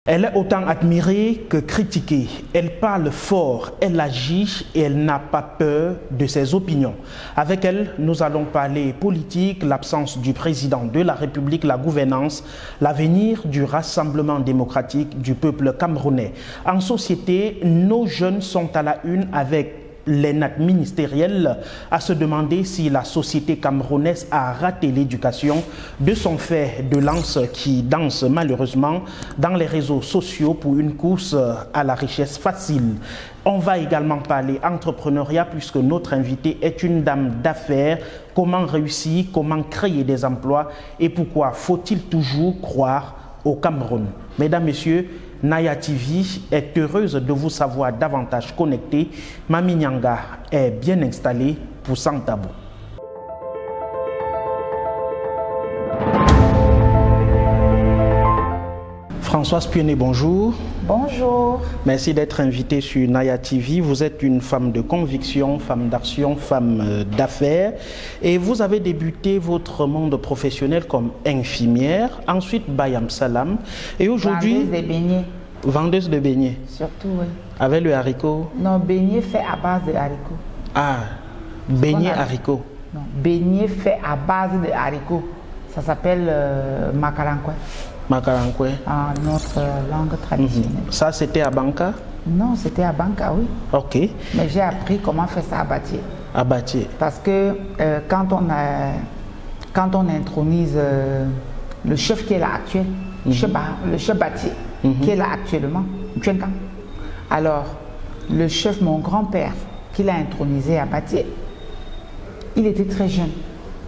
Elle est autant admirée que critiquée. Elle parle fort, elle agit et elle n'a pas peur de ses opinions. Avec elle, nous allons parler politique, l'absence du président de la République, la gouvernance, l'avenir du rassemblement démocratique du peuple camerounais. En société, nos jeunes sont à la une avec les nattes ministérielles à se demander si la société camerounaise a raté l'éducation de son fer de lance qui danse malheureusement dans les réseaux sociaux pour une course à la richesse facile. On va également parler entrepreneuriat puisque notre invitée est une dame d'affaires. Comment réussir, comment créer des emplois et pourquoi faut-il toujours croire au Cameroun? Mesdames, Messieurs, Naya TV est heureuse de vous savoir davantage connecté. Mami Nyanga est bien installée pour Sans Tabou. Françoise Pionnet, bonjour. Bonjour. Merci d'être invitée sur Naya TV. Vous êtes une femme de conviction, femme d'action, femme d'affaires. Et vous avez débuté votre monde professionnel comme infirmière, ensuite Bayam Salam. Et aujourd'hui... Vendeuse de beignets. Vendeuse de beignets. Surtout, oui. Avec le haricot? Non, beignets fait à base de haricots. Ah, beignets haricots. Non, beignets fait à base de haricots. Ça s'appelle macarankwe. Macarankwe. En notre langue traditionnelle. Ça, c'était à Banca? Non, c'était à Banca, oui. Ok. Mais j'ai appris comment faire ça à Batié. À Batié. Parce que quand on intronise le chef qui est là actuel, le chef Batié, qui est là actuellement, Tchenkan. Alors, le chef, mon grand-père, qui l'a intronisé à Batié, il était très jeune.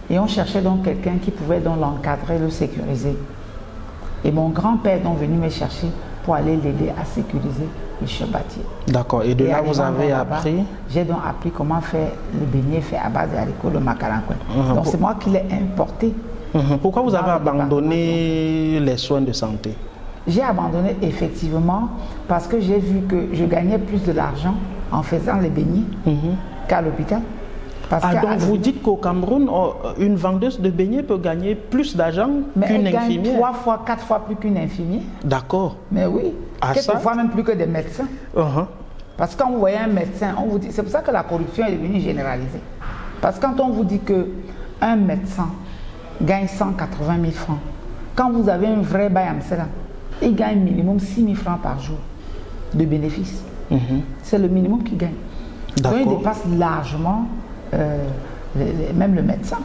Et on cherchait donc quelqu'un qui pouvait donc l'encadrer, le sécuriser. Et mon grand-père est donc venu me chercher pour aller l'aider à sécuriser le chef Batié. D'accord. Et de là, vous avez appris? J'ai donc appris comment faire le beignet fait à base de haricots, le macarankwe. Donc, c'est moi qui l'ai importé. Pourquoi vous avez abandonné les soins de santé? J'ai abandonné effectivement parce que j'ai vu que je gagnais plus de l'argent en faisant les beignets qu'à l'hôpital. Donc vous dites qu'au Cameroun, une vendeuse de beignets peut gagner plus d'argent qu'une infirmière? Elle gagne 3 fois, 4 fois plus qu'une infirmière. D'accord. Mais oui, quelquefois même plus que des médecins. Parce que quand vous voyez un médecin, on vous dit, c'est pour ça que la corruption est devenue généralisée. Parce que quand on vous dit qu'un médecin gagne 180 000 francs, quand vous avez un vrai Bayam Salam, il gagne minimum 6 000 francs par jour de bénéfices. C'est le minimum qu'il gagne. Donc il dépasse largement même le médecin.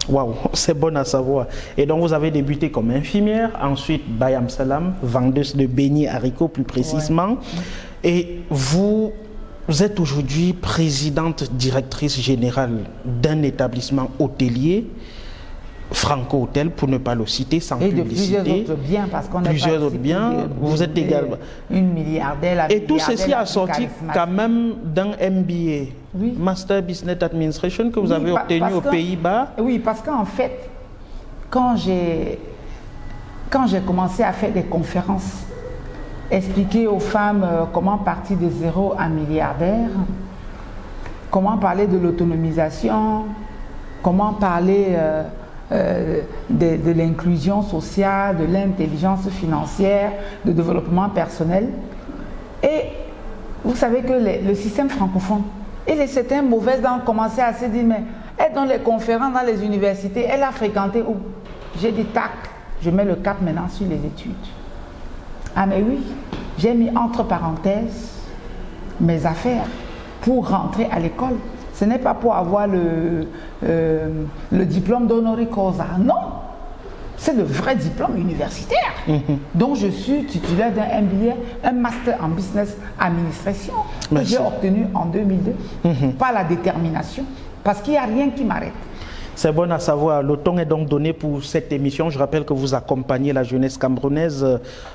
Waouh, c'est bon à savoir. Et donc vous avez débuté comme infirmière, ensuite Bayam Salam, vendeuse de beignets haricots plus précisément. Et vous êtes aujourd'hui présidente directrice générale d'un établissement hôtelier, Franco Hôtel, pour ne pas le citer, sans publicité. Et de plusieurs autres biens, parce qu'on a plusieurs autres biens. Vous êtes également une milliardaire. Et tout ceci a sorti quand même d'un MBA, oui. Master Business Administration, que vous avez obtenu aux Pays-Bas. Oui, parce qu'en fait, quand j'ai commencé à faire des conférences, expliquer aux femmes comment partir de zéro à milliardaire, comment parler de l'autonomisation, comment parler de l'inclusion sociale, de l'intelligence financière, de développement personnel. Et vous savez que le système francophone, et certains mauvaises dents commençaient à se dire, mais elle donne les conférences dans les universités, elle a fréquenté où? J'ai dit, tac, je mets le cap maintenant sur les études. Ah mais oui, j'ai mis entre parenthèses mes affaires pour rentrer à l'école. Ce n'est pas pour avoir le diplôme d'honoris causa. Non, c'est le vrai diplôme universitaire. Donc je suis titulaire d'un MBA, un Master en Business Administration que j'ai obtenu en 2002 par la détermination, parce qu'il n'y a rien qui m'arrête. C'est bon à savoir. Le ton est donc donné pour cette émission. Je rappelle que vous accompagnez la jeunesse camerounaise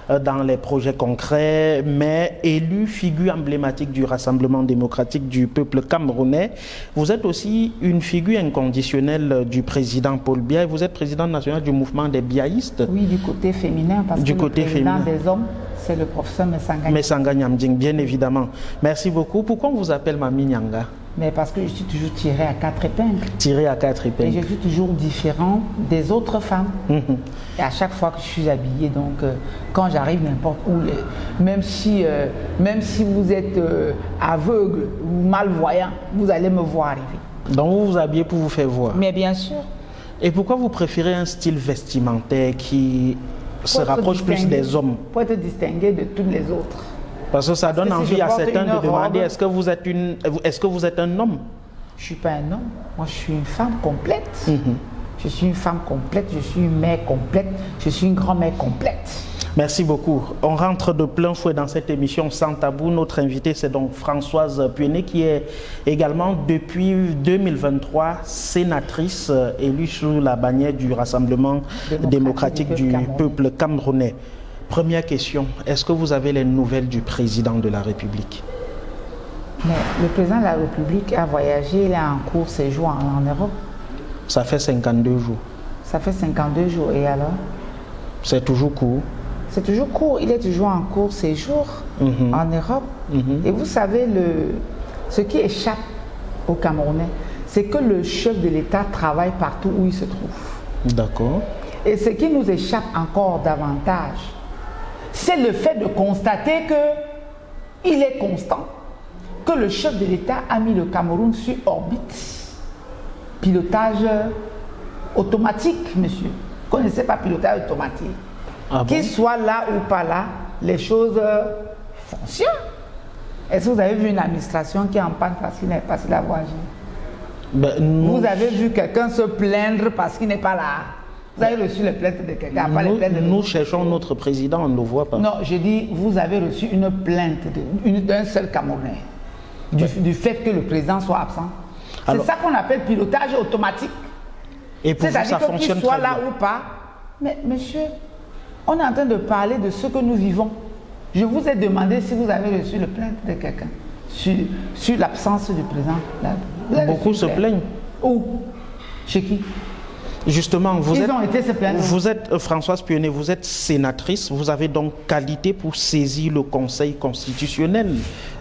dans les projets concrets, mais élu figure emblématique du Rassemblement démocratique du peuple camerounais. Vous êtes aussi une figure inconditionnelle du président Paul Biya. Vous êtes président national du mouvement des biaïstes. Oui, du côté féminin, parce que le président des hommes, c'est le professeur Messanga. Messanga Nyamding, bien évidemment. Merci beaucoup. Pourquoi on vous appelle Mami Nyanga? Mais parce que je suis toujours tirée à 4 épingles. Tirée à 4 Et épingles. je suis toujours différent des autres femmes. Et à chaque fois que je suis habillée, donc quand j'arrive n'importe où, même si vous êtes aveugle ou malvoyant, vous allez me voir arriver. Donc vous vous habillez pour vous faire voir. Mais bien sûr. Et pourquoi vous préférez un style vestimentaire qui se Pour être rapproche plus distingué- des hommes? Pour être distingué de tous les autres. Parce que ça donne que si envie je à porte certains une de demander robe- est-ce que vous êtes un homme? Je ne suis pas un homme, moi je suis une femme complète. Je suis une femme complète, je suis une mère complète, je suis une grand-mère complète. Merci beaucoup. On rentre de plein fouet dans cette émission Sans Tabou. Notre invitée, c'est donc Françoise Puené, qui est également depuis 2023 sénatrice élue sous la bannière du Rassemblement démocratique du peuple camerounais. Première question, est-ce que vous avez les nouvelles du président de la République? Mais le président de la République a voyagé, il est en cours séjour en Europe. Ça fait 52 jours. Ça fait 52 jours et alors? C'est toujours court. C'est toujours court, il est toujours en cours séjour en Europe. Et vous savez, ce qui échappe aux Camerounais, c'est que le chef de l'État travaille partout où il se trouve. D'accord. Et ce qui nous échappe encore davantage, c'est le fait de constater qu'il est constant, que le chef de l'État a mis le Cameroun sur orbite. Pilotage automatique, monsieur. Vous ne connaissez pas pilotage automatique. Ah bon? Qu'il soit là ou pas là, les choses fonctionnent. Est-ce que vous avez vu une administration qui est en panne parce qu'il n'est pas sur la voie agir? Ben, nous, Vous avez vu quelqu'un se plaindre parce qu'il n'est pas là? Vous avez reçu les plaintes de quelqu'un, pas les nous, plaintes de nous nous. cherchons notre président, on ne le voit pas. Non, je dis, vous avez reçu une plainte d'un seul Camerounais du fait que le président soit absent. C'est Alors- ça qu'on appelle pilotage automatique. Et pour vous, C'est-à-dire ça que fonctionne qu'il soit très là bien. ou pas. Mais monsieur, on est en train de parler de ce que nous vivons. Je vous ai demandé si vous avez reçu le plainte de quelqu'un sur l'absence du président. Vous avez Beaucoup reçu se une plainte? plaignent. Où? Chez qui? Justement, Ils ont été se plaindre. vous êtes Françoise Puené, vous êtes sénatrice, vous avez donc qualité pour saisir le Conseil constitutionnel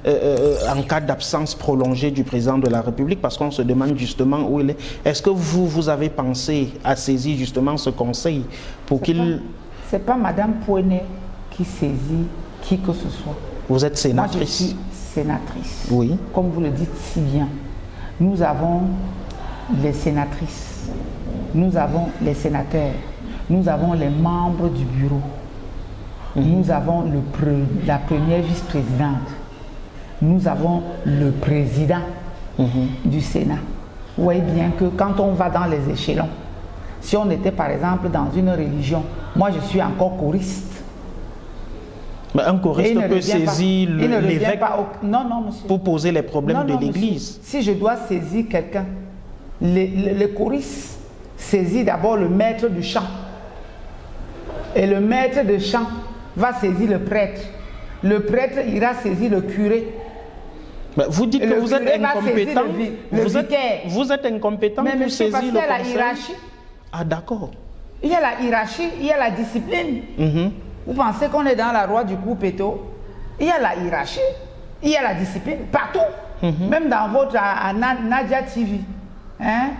en cas d'absence prolongée du président de la République, parce qu'on se demande justement où il est. Est-ce que vous avez pensé à saisir justement ce Conseil pour qu'il... C'est pas Madame Puené qui saisit qui que ce soit. Vous êtes Moi, je sénatrice. suis sénatrice. Oui. Comme vous le dites si bien, nous avons les sénatrices, nous avons les sénateurs, nous avons les membres du bureau, nous avons la première vice-présidente, nous avons le président du Sénat. Vous voyez bien que quand on va dans les échelons, si on était par exemple dans une religion, moi je suis encore choriste. Mais un Et choriste il ne peut revient pas- saisir il ne revient l'évêque pas Non, non, monsieur. pour poser les problèmes Non, de non, l'Église. monsieur. Si je dois saisir quelqu'un, le choriste saisit d'abord le maître du chant. Et le maître de chant va saisir le prêtre. Le prêtre ira saisir le curé. Mais vous dites Et que le vous êtes curé va saisir incompétent. le vicaire. Vous êtes incompétent Mais pour monsieur, parce saisir qu'il y le a la Conseil. hiérarchie. Ah d'accord. Il y a la hiérarchie, il y a la discipline. Vous pensez qu'on est dans la loi du coup péto? Il y a la hiérarchie, il y a la discipline, partout. Même dans votre Nadia TV. Hein?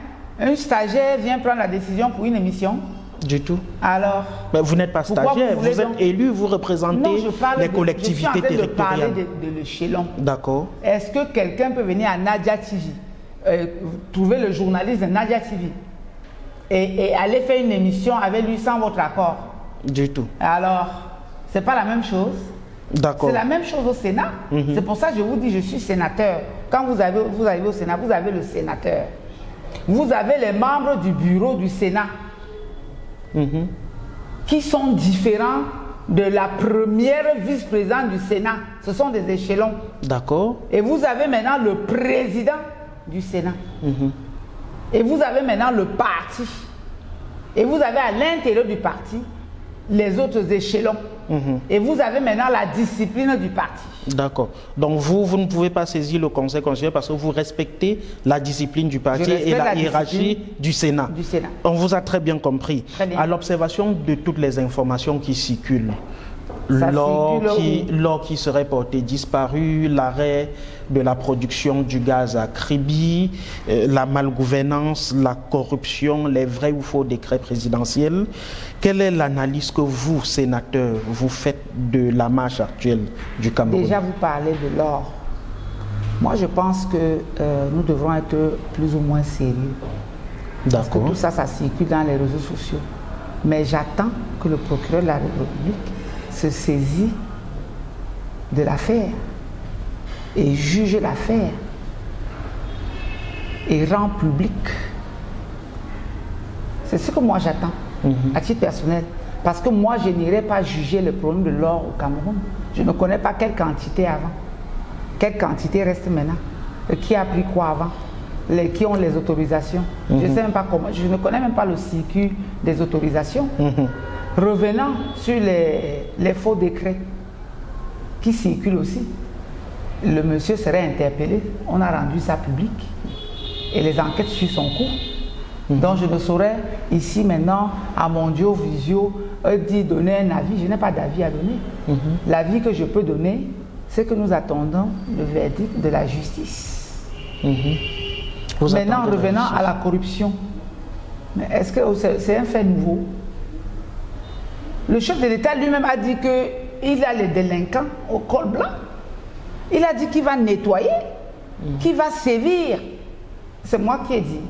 Un stagiaire vient prendre la décision pour une émission. Du tout. Alors, Mais vous n'êtes pas pourquoi stagiaire, voulez vous êtes donc- élu, vous représentez non, je parle les je collectivités suis en train de parler territoriales. de l'échelon. D'accord. Est-ce que quelqu'un peut venir à Nadia TV, trouver le journaliste de Nadia TV et aller faire une émission avec lui sans votre accord? Du tout. Alors, c'est pas la même chose. D'accord. C'est la même chose au Sénat. C'est pour ça que je vous dis, je suis sénateur. Quand vous arrivez au Sénat, vous avez le sénateur. Vous avez les membres du bureau du Sénat qui sont différents de la première vice-présidente du Sénat. Ce sont des échelons. D'accord. Et vous avez maintenant le président du Sénat. Et vous avez maintenant le parti. Et vous avez à l'intérieur du parti les autres échelons. Et vous avez maintenant la discipline du parti. D'accord. Donc vous ne pouvez pas saisir le Conseil constitutionnel parce que vous respectez la discipline du parti Je respecte et la la hiérarchie discipline du Sénat. du Sénat. On vous a très bien compris. Très bien. À l'observation de toutes les informations qui circulent, L'or qui serait porté disparu, l'arrêt de la production du gaz à Kribi, la malgouvernance, la corruption, les vrais ou faux décrets présidentiels. Quelle est l'analyse que vous, sénateurs, vous faites de la marche actuelle du Cameroun? Déjà, vous parlez de l'or. Moi, je pense que nous devrons être plus ou moins sérieux. Parce que tout ça, ça circule dans les réseaux sociaux. Mais j'attends que le procureur de la République se saisit de l'affaire et juge l'affaire et rend public. C'est ce que moi j'attends, à titre personnel. Parce que moi, je n'irai pas juger le problème de l'or au Cameroun. Je ne connais pas quelle quantité avant. Quelle quantité reste maintenant. Qui a pris quoi avant. Qui ont les autorisations. Je ne sais même pas comment. Je ne connais même pas le circuit des autorisations. Revenant sur les faux décrets qui circulent aussi, le monsieur serait interpellé, on a rendu ça public et les enquêtes suivent son cours. Donc je ne saurais ici maintenant à mon Dieu visio dire donner un avis, je n'ai pas d'avis à donner. L'avis que je peux donner, c'est que nous attendons le verdict de la justice. Maintenant revenant à la corruption, est-ce que c'est un fait nouveau? Le chef de l'État lui-même a dit qu'il a les délinquants au col blanc. Il a dit qu'il va nettoyer, qu'il va sévir. C'est moi qui ai dit.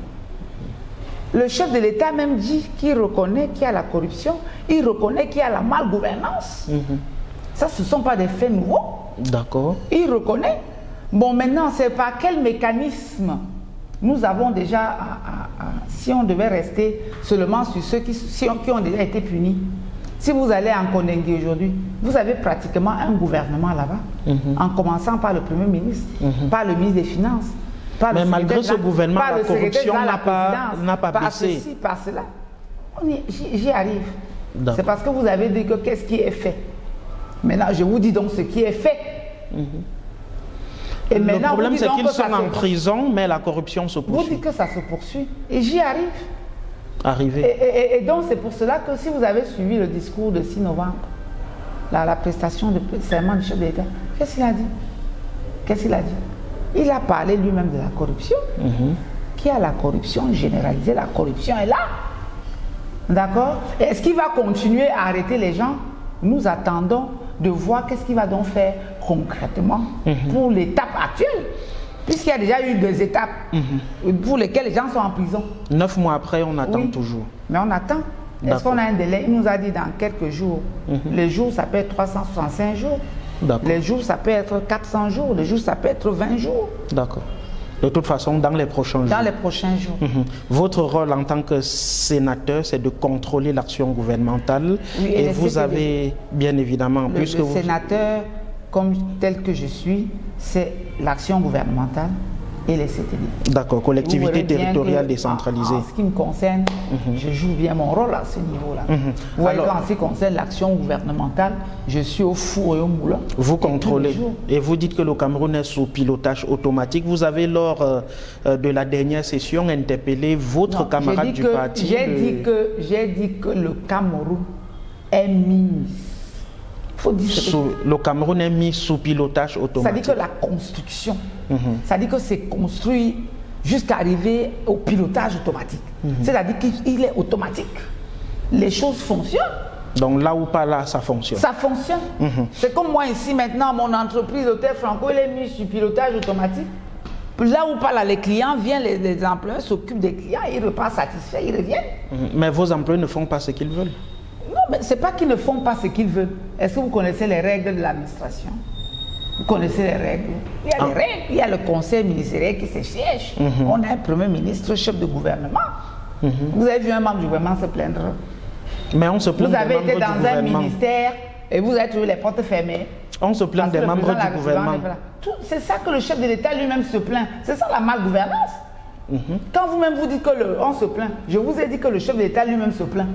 Le chef de l'État même dit qu'il reconnaît qu'il y a la corruption, il reconnaît qu'il y a la malgouvernance. Ça, ce ne sont pas des faits nouveaux. D'accord. Il reconnaît. Bon, maintenant, c'est par quel mécanisme nous avons déjà, si on devait rester seulement sur ceux qui ont déjà été punis. Si vous allez en Kondengue aujourd'hui, vous avez pratiquement un gouvernement là-bas, en commençant par le Premier ministre, par le ministre des Finances. Mais malgré ce gouvernement, la corruption n'a pas baissé. Par ceci, par cela. J'y arrive. C'est parce que vous avez dit que qu'est-ce qui est fait. Maintenant, je vous dis donc ce qui est fait. Et le problème, c'est qu'ils sont en prison, mais la corruption se poursuit. Vous dites que ça se poursuit. Et j'y arrive. Arrivé. Et donc, c'est pour cela que si vous avez suivi le discours de 6 novembre, la prestation de serment du chef de l'État, qu'est-ce qu'il a dit? Qu'est-ce qu'il a dit? Il a parlé lui-même de la corruption. Qui a la corruption généralisée? La corruption est là. D'accord? Est-ce qu'il va continuer à arrêter les gens? Nous attendons de voir qu'est-ce qu'il va donc faire concrètement pour l'étape actuelle. Puisqu'il y a déjà eu des étapes pour lesquelles les gens sont en prison. 9 mois après, on attend toujours. Mais on attend. Est-ce qu'on a un délai? Il nous a dit dans quelques jours. Les jours, ça peut être 365 jours. Les jours, ça peut être 400 jours. Les jours, ça peut être 20 jours. D'accord. De toute façon, dans les prochains jours. Dans les prochains jours. Votre rôle en tant que sénateur, c'est de contrôler l'action gouvernementale. Oui, et vous avez, bien évidemment... Le sénateur, comme tel que je suis, c'est l'action gouvernementale et les CTD. D'accord, collectivité territoriale décentralisée. En ce qui me concerne, je joue bien mon rôle à ce niveau-là. Vous voyez, en ce qui concerne l'action gouvernementale, je suis au four et au moulin. Vous contrôlez. Et vous dites que le Cameroun est sous pilotage automatique. Vous avez, lors de la dernière session, interpellé votre camarade du parti. J'ai dit que le Cameroun est mis. Le Cameroun est mis sous pilotage automatique. Ça dit que la construction, ça dit que c'est construit jusqu'à arriver au pilotage automatique. C'est-à-dire qu'il est automatique. Les choses fonctionnent. Donc là ou pas là, ça fonctionne. Ça fonctionne. C'est comme moi ici maintenant, mon entreprise Hôtel Franco, il est mis sur pilotage automatique. Là où pas là, les clients viennent, les employeurs s'occupent des clients, ils repartent satisfaits, ils reviennent. Mais vos employés ne font pas ce qu'ils veulent. Non, mais ce n'est pas qu'ils ne font pas ce qu'ils veulent. Est-ce que vous connaissez les règles de l'administration? Vous connaissez les règles? Il y a les règles, il y a le conseil ministériel qui se siège. On a un premier ministre, chef de gouvernement. Vous avez vu un membre du gouvernement se plaindre? Mais on se plaint des membres du gouvernement. Vous avez été dans un ministère et vous avez trouvé les portes fermées. On se plaint des membres du gouvernement. C'est ça que le chef de l'État lui-même se plaint. C'est ça la malgouvernance. Quand vous-même vous dites qu'on se plaint, je vous ai dit que le chef de l'État lui-même se plaint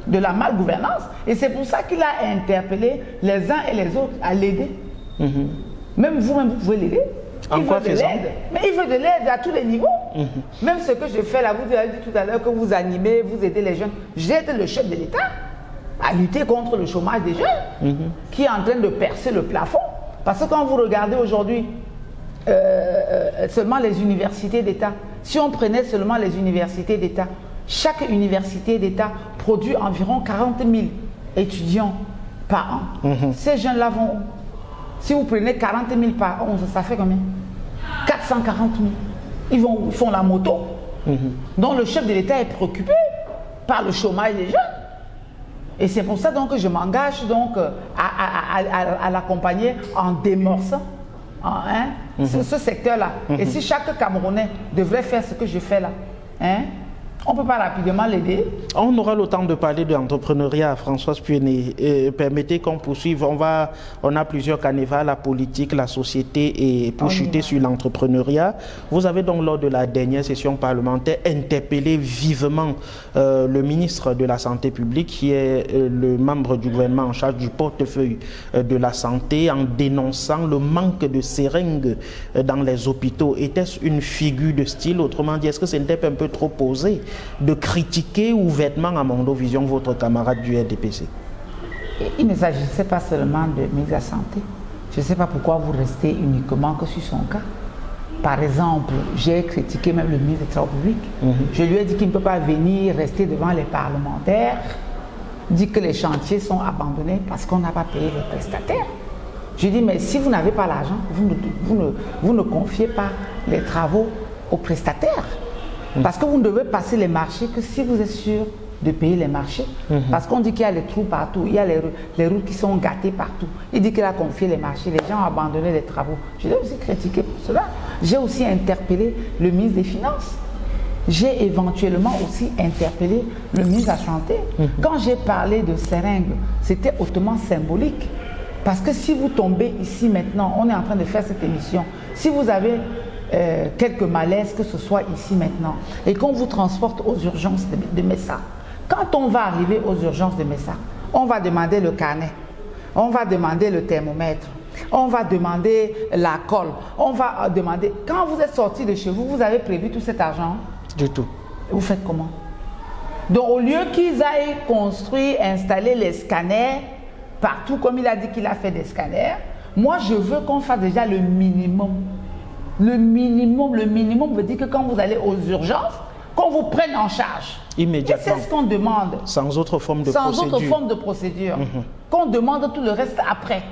de la malgouvernance. Et c'est pour ça qu'il a interpellé les uns et les autres à l'aider. Même vous-même, vous pouvez l'aider. En quoi faisant? Mais il veut de l'aide à tous les niveaux. Même ce que je fais là, vous avez dit tout à l'heure que vous animez, vous aidez les jeunes. J'aide le chef de l'État. à lutter contre le chômage des jeunes, qui est en train de percer le plafond. Parce que quand vous regardez aujourd'hui seulement les universités d'État, si on prenait seulement les universités d'État, chaque université d'État produit environ 40 000 étudiants par an. Ces jeunes-là vont, si vous prenez 40 000 par an, ça fait combien? 440 000. Ils font la moto. Donc le chef de l'État est préoccupé par le chômage des jeunes. Et c'est pour ça donc que je m'engage donc à l'accompagner en démorçant ce secteur-là. Et si chaque Camerounais devrait faire ce que je fais là, on ne peut pas rapidement l'aider. On aura le temps de parler de l'entrepreneuriat, Françoise Puené. Permettez qu'on poursuive. On a plusieurs canevas, la politique, la société, et pour chuter sur l'entrepreneuriat. Vous avez donc, lors de la dernière session parlementaire, interpellé vivement le ministre de la Santé publique, qui est le membre du gouvernement en charge du portefeuille de la santé, en dénonçant le manque de seringues dans les hôpitaux. Était-ce une figure de style? Autrement dit, est-ce que ce n'était pas un peu trop posé de critiquer ouvertement à Mondovision votre camarade du RDPC? Il ne s'agissait pas seulement de mise à santé. Je ne sais pas pourquoi vous restez uniquement que sur son cas. Par exemple, j'ai critiqué même le ministre des Travaux publics. Je lui ai dit qu'il ne peut pas venir rester devant les parlementaires, dire que les chantiers sont abandonnés parce qu'on n'a pas payé les prestataires. Je lui ai dit, mais si vous n'avez pas l'argent, vous ne confiez pas les travaux aux prestataires. Parce que vous ne devez passer les marchés que si vous êtes sûr de payer les marchés. Parce qu'on dit qu'il y a les trous partout, il y a les routes qui sont gâtées partout. Il dit qu'il a confié les marchés, les gens ont abandonné les travaux. Je l'ai aussi critiqué pour cela. J'ai aussi interpellé le ministre des Finances. J'ai éventuellement aussi interpellé le ministre de la Santé. Quand j'ai parlé de seringues, c'était hautement symbolique. Parce que si vous tombez ici maintenant, on est en train de faire cette émission, si vous avez quelques malaises, que ce soit ici maintenant, et qu'on vous transporte aux urgences de Messa, quand on va arriver aux urgences de Messa, on va demander le carnet, on va demander le thermomètre, on va demander la colle, on va demander... Quand vous êtes sorti de chez vous, vous avez prévu tout cet argent? Du tout. Vous faites comment? Donc au lieu qu'ils aillent construire, installer les scanners partout, comme il a dit qu'il a fait des scanners, moi je veux qu'on fasse déjà le minimum. Le minimum veut dire que quand vous allez aux urgences, qu'on vous prenne en charge. Immédiatement. Et c'est ce qu'on demande. Sans autre forme de procédure. Sans autre forme de procédure. Qu'on demande tout le reste après.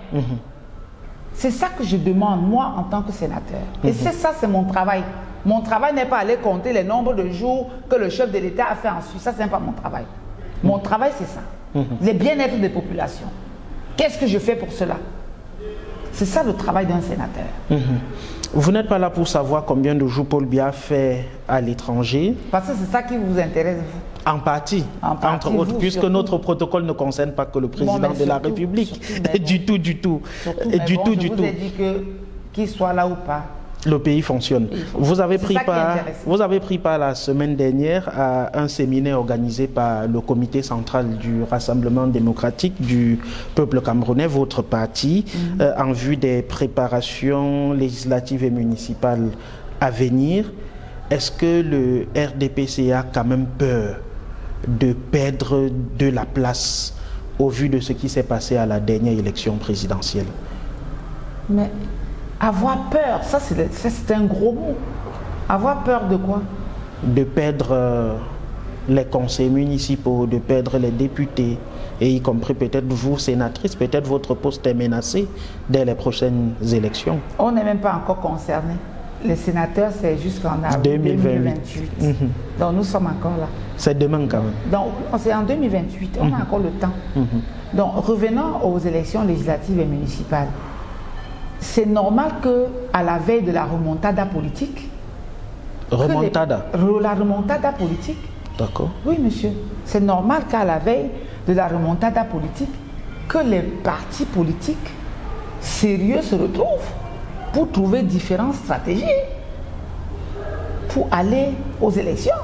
C'est ça que je demande, moi, en tant que sénateur. Et c'est ça, c'est mon travail. Mon travail n'est pas aller compter les nombres de jours que le chef de l'État a fait en Suisse. Ça, c'est pas mon travail. Mon travail, c'est ça. Le bien-être des populations. Qu'est-ce que je fais pour cela? C'est ça le travail d'un sénateur. Vous n'êtes pas là pour savoir combien de jours Paul Biya fait à l'étranger. Parce que c'est ça qui vous intéresse, vous. En partie, entre autres, puisque surtout, notre protocole ne concerne pas que le président de la République. Du tout. Je vous ai dit qu'il soit là ou pas. Le pays fonctionne. Vous avez pris part la semaine dernière à un séminaire organisé par le comité central du Rassemblement démocratique du peuple camerounais, votre parti, en vue des préparations législatives et municipales à venir. Est-ce que le RDPC a quand même peur de perdre de la place au vu de ce qui s'est passé à la dernière élection présidentielle? Mais avoir peur, ça c'est un gros mot. Avoir peur de quoi? De perdre les conseils municipaux, de perdre les députés, et y compris peut-être vous, sénatrice, peut-être votre poste est menacé dès les prochaines élections. On n'est même pas encore concerné. Les sénateurs, c'est jusqu'en avril 2028. Donc nous sommes encore là. C'est demain quand même. Donc c'est en 2028, on a encore le temps. Donc revenons aux élections législatives et municipales. C'est normal qu'à la veille de la remontada politique... La remontada politique. D'accord. Oui, monsieur. C'est normal qu'à la veille de la remontada politique, que les partis politiques sérieux se retrouvent pour trouver différentes stratégies pour aller aux élections.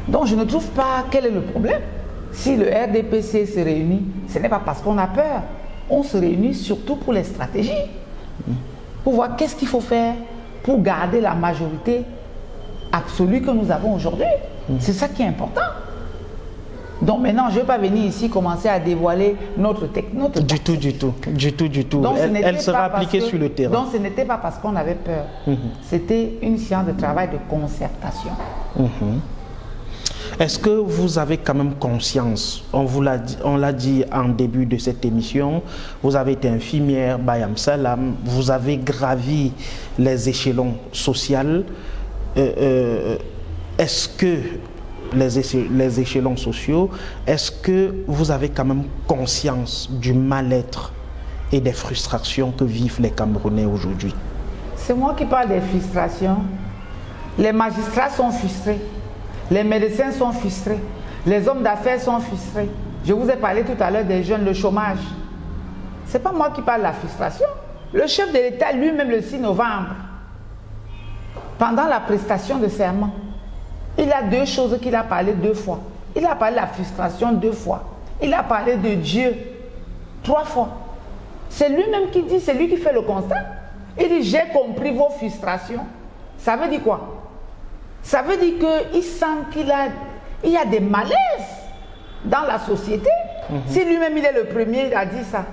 Donc je ne trouve pas quel est le problème. Si le RDPC se réunit, ce n'est pas parce qu'on a peur. On se réunit surtout pour les stratégies. Pour voir qu'est-ce qu'il faut faire pour garder la majorité absolue que nous avons aujourd'hui. C'est ça qui est important. Donc maintenant, je ne vais pas venir ici commencer à dévoiler notre technique. Du tout. Donc, elle sera appliquée sur le terrain. Donc ce n'était pas parce qu'on avait peur. C'était une séance de travail de concertation. Est-ce que vous avez quand même conscience, on l'a dit en début de cette émission, vous avez été infirmière, Bayam Salam, vous avez gravi les échelons sociaux. Est-ce que les échelons sociaux, est-ce que vous avez quand même conscience du mal-être et des frustrations que vivent les Camerounais aujourd'hui? C'est moi qui parle des frustrations. Les magistrats sont frustrés. Les médecins sont frustrés, les hommes d'affaires sont frustrés. Je vous ai parlé tout à l'heure des jeunes, le chômage. Ce n'est pas moi qui parle de la frustration. Le chef de l'État lui-même le 6 novembre, pendant la prestation de serment, il a deux choses qu'il a parlé 2 fois. Il a parlé de la frustration 2 fois. Il a parlé de Dieu 3 fois. C'est lui-même qui dit, c'est lui qui fait le constat. Il dit, j'ai compris vos frustrations. Ça veut dire quoi? Ça veut dire qu'il sent qu'il y a des malaises dans la société. Si lui-même il est le premier, il a dit ça.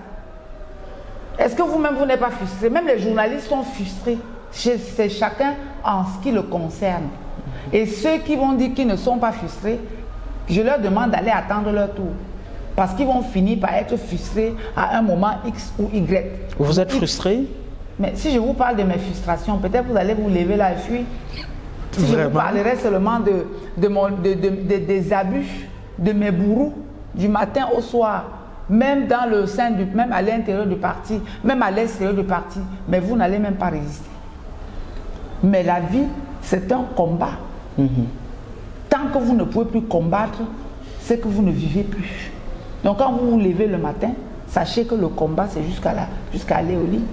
Est-ce que vous-même vous n'êtes pas frustré? Même les journalistes sont frustrés. C'est chacun en ce qui le concerne. Et ceux qui vont dire qu'ils ne sont pas frustrés, je leur demande d'aller attendre leur tour. Parce qu'ils vont finir par être frustrés à un moment X ou Y. Vous êtes frustré? Mais si je vous parle de mes frustrations, peut-être vous allez vous lever là et fuir. Si je vous parlerai seulement des abus de mes bourreaux du matin au soir, même dans le sein même à l'intérieur du parti, même à l'extérieur du parti, mais vous n'allez même pas résister. Mais la vie, c'est un combat. Tant que vous ne pouvez plus combattre, c'est que vous ne vivez plus. Donc quand vous vous levez le matin, sachez que le combat, c'est jusqu'à aller au lit.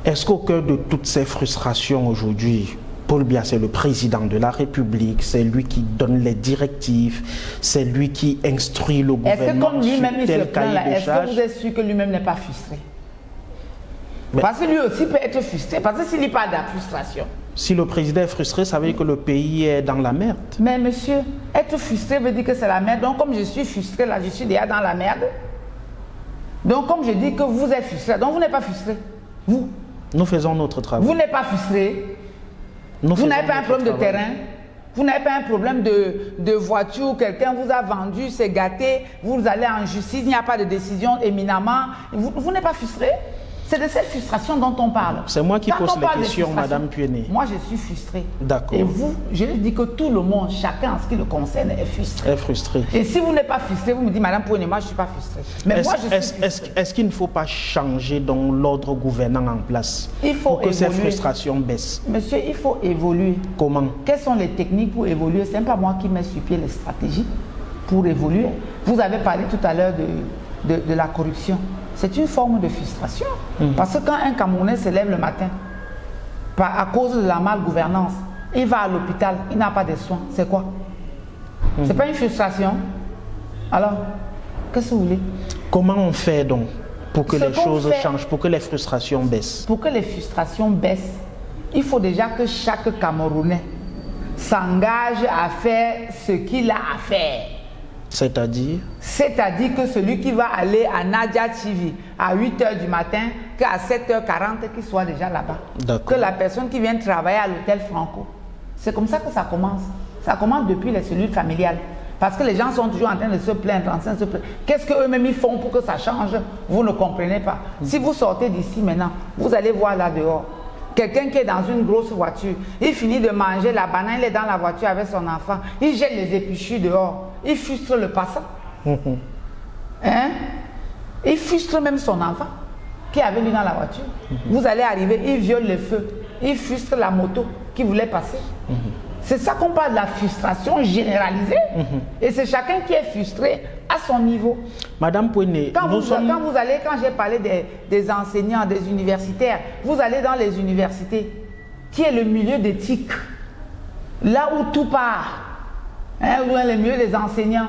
Est-ce qu'au cœur de toutes ces frustrations aujourd'hui, Paul Biya, c'est le président de la République, c'est lui qui donne les directives, c'est lui qui instruit le gouvernement. Est-ce que comme lui-même il se plaint là, est-ce que vous êtes sûr que lui-même n'est pas frustré? Parce que lui aussi peut être frustré, parce que s'il n'y a pas de frustration. Si le président est frustré, ça veut dire que le pays est dans la merde. Mais monsieur, être frustré veut dire que c'est la merde. Donc comme je suis frustré là, je suis déjà dans la merde. Donc comme je dis que vous êtes frustré, donc vous n'êtes pas frustré. Vous. Nous faisons notre travail. Vous n'êtes pas frustré. Vous n'avez pas un problème de terrain, vous n'avez pas un problème de voiture, quelqu'un vous a vendu, c'est gâté, vous allez en justice, il n'y a pas de décision éminemment. Vous n'êtes pas frustré? C'est de cette frustration dont on parle. C'est moi qui pose les questions, Madame Puéné. Moi, je suis frustré. D'accord. Et vous, je dis que tout le monde, chacun en ce qui le concerne, est frustré. Est frustré. Et si vous n'êtes pas frustré, vous me dites, Madame Puéné, moi, je ne suis pas frustré. Mais moi, je suis frustré. Est-ce qu'il ne faut pas changer dans l'ordre gouvernant en place pour que ces frustrations baissent? Monsieur, il faut évoluer. Comment? Quelles sont les techniques pour évoluer? Ce n'est pas moi qui mets sur pied les stratégies pour évoluer. Vous avez parlé tout à l'heure de la corruption. C'est une forme de frustration. Parce que quand un Camerounais se lève le matin, à cause de la malgouvernance, il va à l'hôpital, il n'a pas de soins, c'est quoi? C'est pas une frustration? Alors, qu'est-ce que vous voulez? Comment on fait donc pour que les choses changent, pour que les frustrations baissent? Pour que les frustrations baissent, il faut déjà que chaque Camerounais s'engage à faire ce qu'il a à faire. C'est-à-dire? C'est-à-dire que celui qui va aller à Nadia TV à 8h du matin, qu'à 7h40, qu'il soit déjà là-bas. Que la personne qui vient travailler à l'hôtel Franco. C'est comme ça que ça commence. Ça commence depuis les cellules familiales. Parce que les gens sont toujours en train de se plaindre, Qu'est-ce qu'eux-mêmes ils font pour que ça change? Vous ne comprenez pas. Si vous sortez d'ici maintenant, vous allez voir là dehors. Quelqu'un qui est dans une grosse voiture, il finit de manger la banane, il est dans la voiture avec son enfant, il jette les épluchures dehors, il frustre le passant. Hein? Il frustre même son enfant qui avait lui dans la voiture. Vous allez arriver, il viole le feu, il frustre la moto qui voulait passer. C'est ça qu'on parle de la frustration généralisée. Et c'est chacun qui est frustré à son niveau. Madame Puéné, quand j'ai parlé des enseignants, des universitaires, vous allez dans les universités, qui est le milieu d'éthique, là où tout part, où est le milieu des enseignants.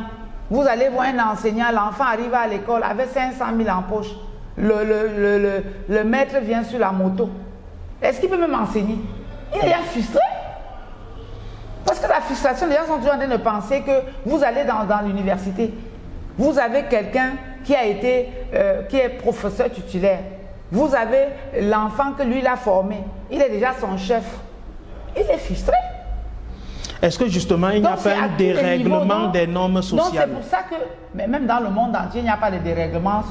Vous allez voir un enseignant, l'enfant arrive à l'école avec 500 000 en poche. Le maître vient sur la moto. Est-ce qu'il peut même enseigner? Il est frustré. Parce que la frustration, les gens sont toujours en train de penser que vous allez dans l'université, vous avez quelqu'un qui est professeur titulaire, vous avez l'enfant que lui l'a formé, il est déjà son chef, il est frustré. Est-ce que justement il n'y a pas un dérèglement des normes sociales? Non, c'est pour ça que, mais même dans le monde entier, il n'y a pas de dérèglement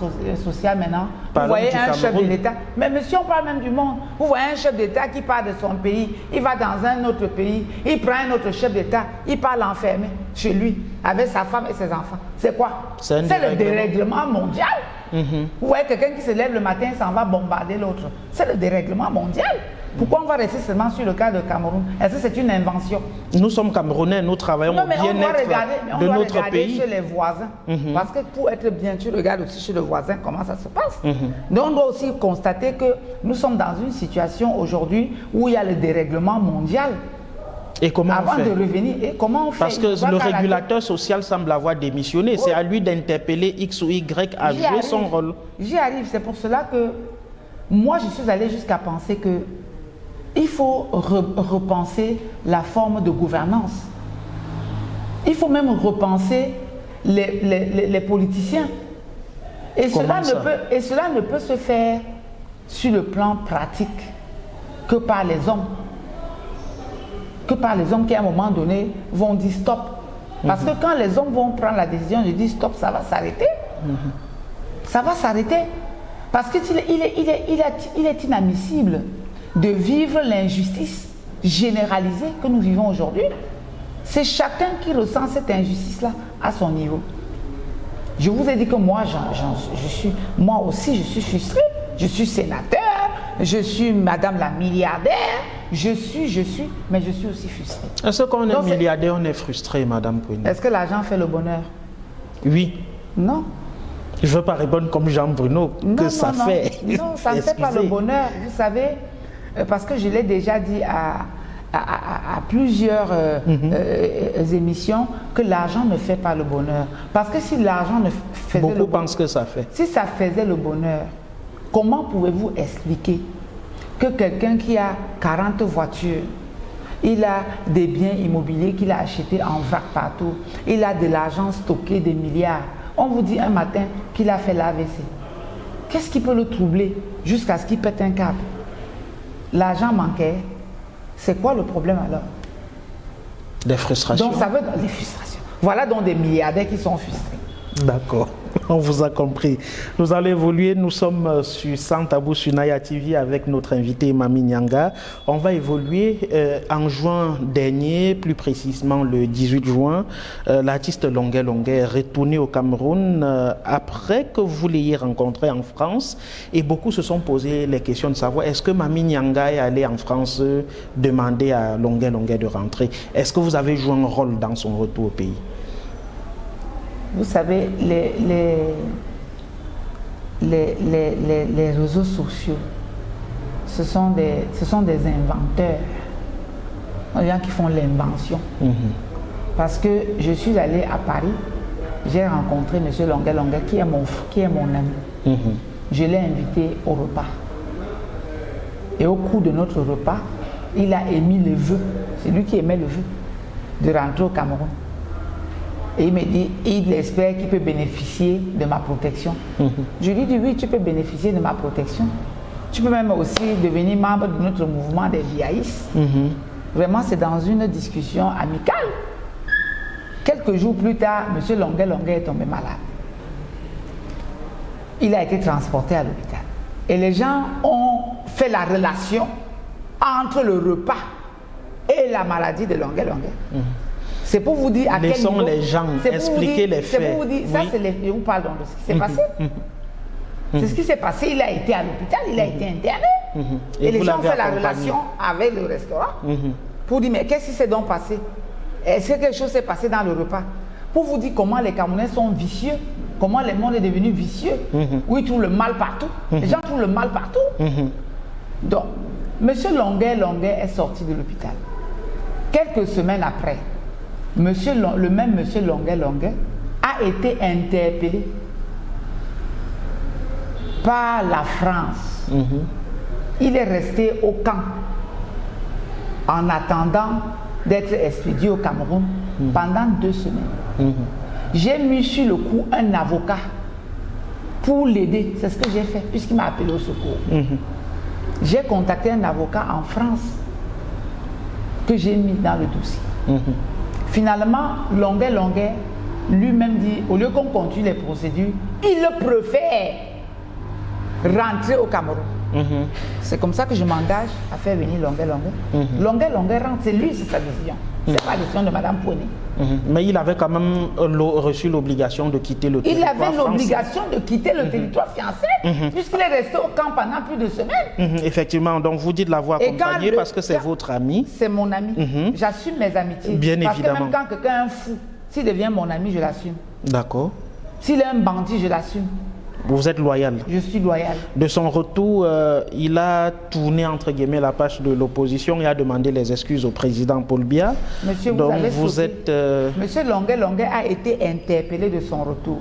social maintenant. Vous voyez un chef de l'État, mais monsieur, on parle même du monde. Vous voyez un chef d'État qui part de son pays, il va dans un autre pays, il prend un autre chef d'État, il part l'enfermer chez lui, avec sa femme et ses enfants. C'est quoi? C'est le dérèglement mondial. Vous voyez quelqu'un qui se lève le matin, s'en va bombarder l'autre. C'est le dérèglement mondial. Pourquoi on va rester seulement sur le cas de Cameroun? Est-ce que c'est une invention? Nous sommes Camerounais, nous travaillons au bien-être de notre pays. Chez les voisins. Parce que pour être bien, tu regardes aussi chez le voisin comment ça se passe. Donc on doit aussi constater que nous sommes dans une situation aujourd'hui où il y a le dérèglement mondial. Et comment Avant on fait? de revenir, et comment on fait? Parce que le régulateur social semble avoir démissionné. Oui. C'est à lui d'interpeller X ou Y à jouer son rôle. J'y arrive. C'est pour cela que moi, je suis allé jusqu'à penser que il faut repenser la forme de gouvernance. Il faut même repenser les politiciens. Et cela ne peut se faire sur le plan pratique que par les hommes. Que par les hommes qui à un moment donné vont dire stop. Parce que quand les hommes vont prendre la décision de dire stop, ça va s'arrêter. Ça va s'arrêter. Parce qu'il est inadmissible de vivre l'injustice généralisée que nous vivons aujourd'hui. C'est chacun qui ressent cette injustice-là à son niveau. Je vous ai dit que moi, moi aussi, je suis frustrée. Je suis sénateur, je suis madame la milliardaire, je suis, mais je suis aussi frustrée. Est-ce qu'on est milliardaire, on est frustré, madame Pouini? Est-ce que l'argent fait le bonheur? Oui. Non. Je ne veux pas répondre comme Jean-Bruno, que ça fait. Non, ça ne fait pas le bonheur. Vous savez, parce que je l'ai déjà dit à plusieurs émissions, que l'argent ne fait pas le bonheur. Parce que si l'argent ne faisait Beaucoup le bonheur, pensent que ça fait. Si ça faisait le bonheur, comment pouvez-vous expliquer que quelqu'un qui a 40 voitures, il a des biens immobiliers qu'il a achetés en vrac partout, il a de l'argent stocké, des milliards, on vous dit un matin qu'il a fait l'AVC. Qu'est-ce qui peut le troubler jusqu'à ce qu'il pète un câble? L'argent manquait. C'est quoi le problème alors? Des frustrations. Donc ça veut dire des frustrations. Voilà donc des milliardaires qui sont frustrés. D'accord, on vous a compris. Nous allons évoluer, nous sommes sur Sans Tabou sur Naya TV avec notre invité Mami Nyanga. On va évoluer en juin dernier, plus précisément le 18 juin, l'artiste Longuet Longuet est retourné au Cameroun après que vous l'ayez rencontré en France et beaucoup se sont posé les questions de savoir est-ce que Mami Nyanga est allé en France demander à Longuet Longuet de rentrer? Est-ce que vous avez joué un rôle dans son retour au pays? Vous savez, les réseaux sociaux, ce sont des inventeurs, des gens qui font l'invention. Parce que je suis allée à Paris, j'ai rencontré M. Longuet Longuet, qui est mon ami. Je l'ai invité au repas. Et au cours de notre repas, il a émis le vœu, c'est lui qui émet le vœu, de rentrer au Cameroun. Et il me dit, il espère qu'il peut bénéficier de ma protection. Je lui dis, oui, tu peux bénéficier de ma protection. Tu peux même aussi devenir membre de notre mouvement des VIAIS. Vraiment, c'est dans une discussion amicale. Quelques jours plus tard, M. Longuet Longuet est tombé malade. Il a été transporté à l'hôpital. Et les gens ont fait la relation entre le repas et la maladie de Longuet Longuet. C'est pour vous dire à quel niveau... Laissons les gens expliquer les faits. C'est pour vous dire, ça c'est je vous parle donc de ce qui s'est passé. C'est ce qui s'est passé, il a été à l'hôpital, il a été interné. Et les gens ont fait la relation avec le restaurant pour dire, mais qu'est-ce qui s'est donc passé? Est-ce que quelque chose s'est passé dans le repas? Pour vous dire comment les Camerounais sont vicieux, comment le monde est devenu vicieux, où ils trouvent le mal partout. Les gens trouvent le mal partout. Donc, M. Longuet Longuet est sorti de l'hôpital. Quelques semaines après, le même monsieur Longuet Longuet a été interpellé par la France. Il est resté au camp en attendant d'être expédié au Cameroun pendant 2 semaines. J'ai mis sur le coup un avocat pour l'aider. C'est ce que j'ai fait, puisqu'il m'a appelé au secours. J'ai contacté un avocat en France que j'ai mis dans le dossier. Finalement, Longuet lui-même dit, au lieu qu'on continue les procédures, il préfère rentrer au Cameroun. C'est comme ça que je m'engage à faire venir Longuet. Longuet rentre, c'est lui, c'est sa décision. C'est pas la décision de Mme Pouéné. Mais il avait quand même reçu l'obligation de quitter le territoire français. Il avait l'obligation de quitter le territoire français, puisqu'il est resté au camp pendant plus de semaines. Effectivement, donc vous dites l'avoir accompagné parce que c'est votre ami. C'est mon ami. J'assume mes amitiés. Bien parce évidemment. Que même quand quelqu'un est un fou, s'il devient mon ami, je l'assume. D'accord. S'il est un bandit, je l'assume. Vous êtes loyal. Je suis loyal. De son retour, il a tourné entre guillemets la page de l'opposition et a demandé les excuses au président Paul Biya. Monsieur, donc vous êtes. Monsieur Longuet a été interpellé de son retour.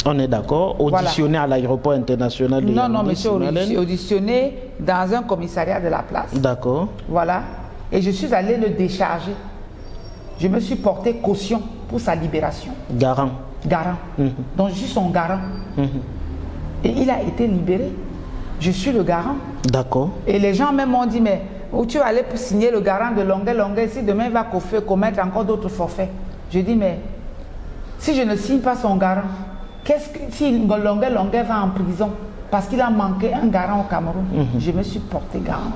On est d'accord. Auditionné à l'aéroport international de Yaoundé. Non, monsieur, auditionné dans un commissariat de la place. D'accord. Voilà. Et je suis allé le décharger. Je me suis porté caution pour sa libération. Garant. Donc je suis son garant. Et il a été libéré. Je suis le garant. D'accord. Et les gens même m'ont dit, mais où tu vas aller pour signer le garant de Longuet, si demain il va commettre encore d'autres forfaits. Je dis, mais si je ne signe pas son garant, si Longuet va en prison parce qu'il a manqué un garant au Cameroun, je me suis porté garant.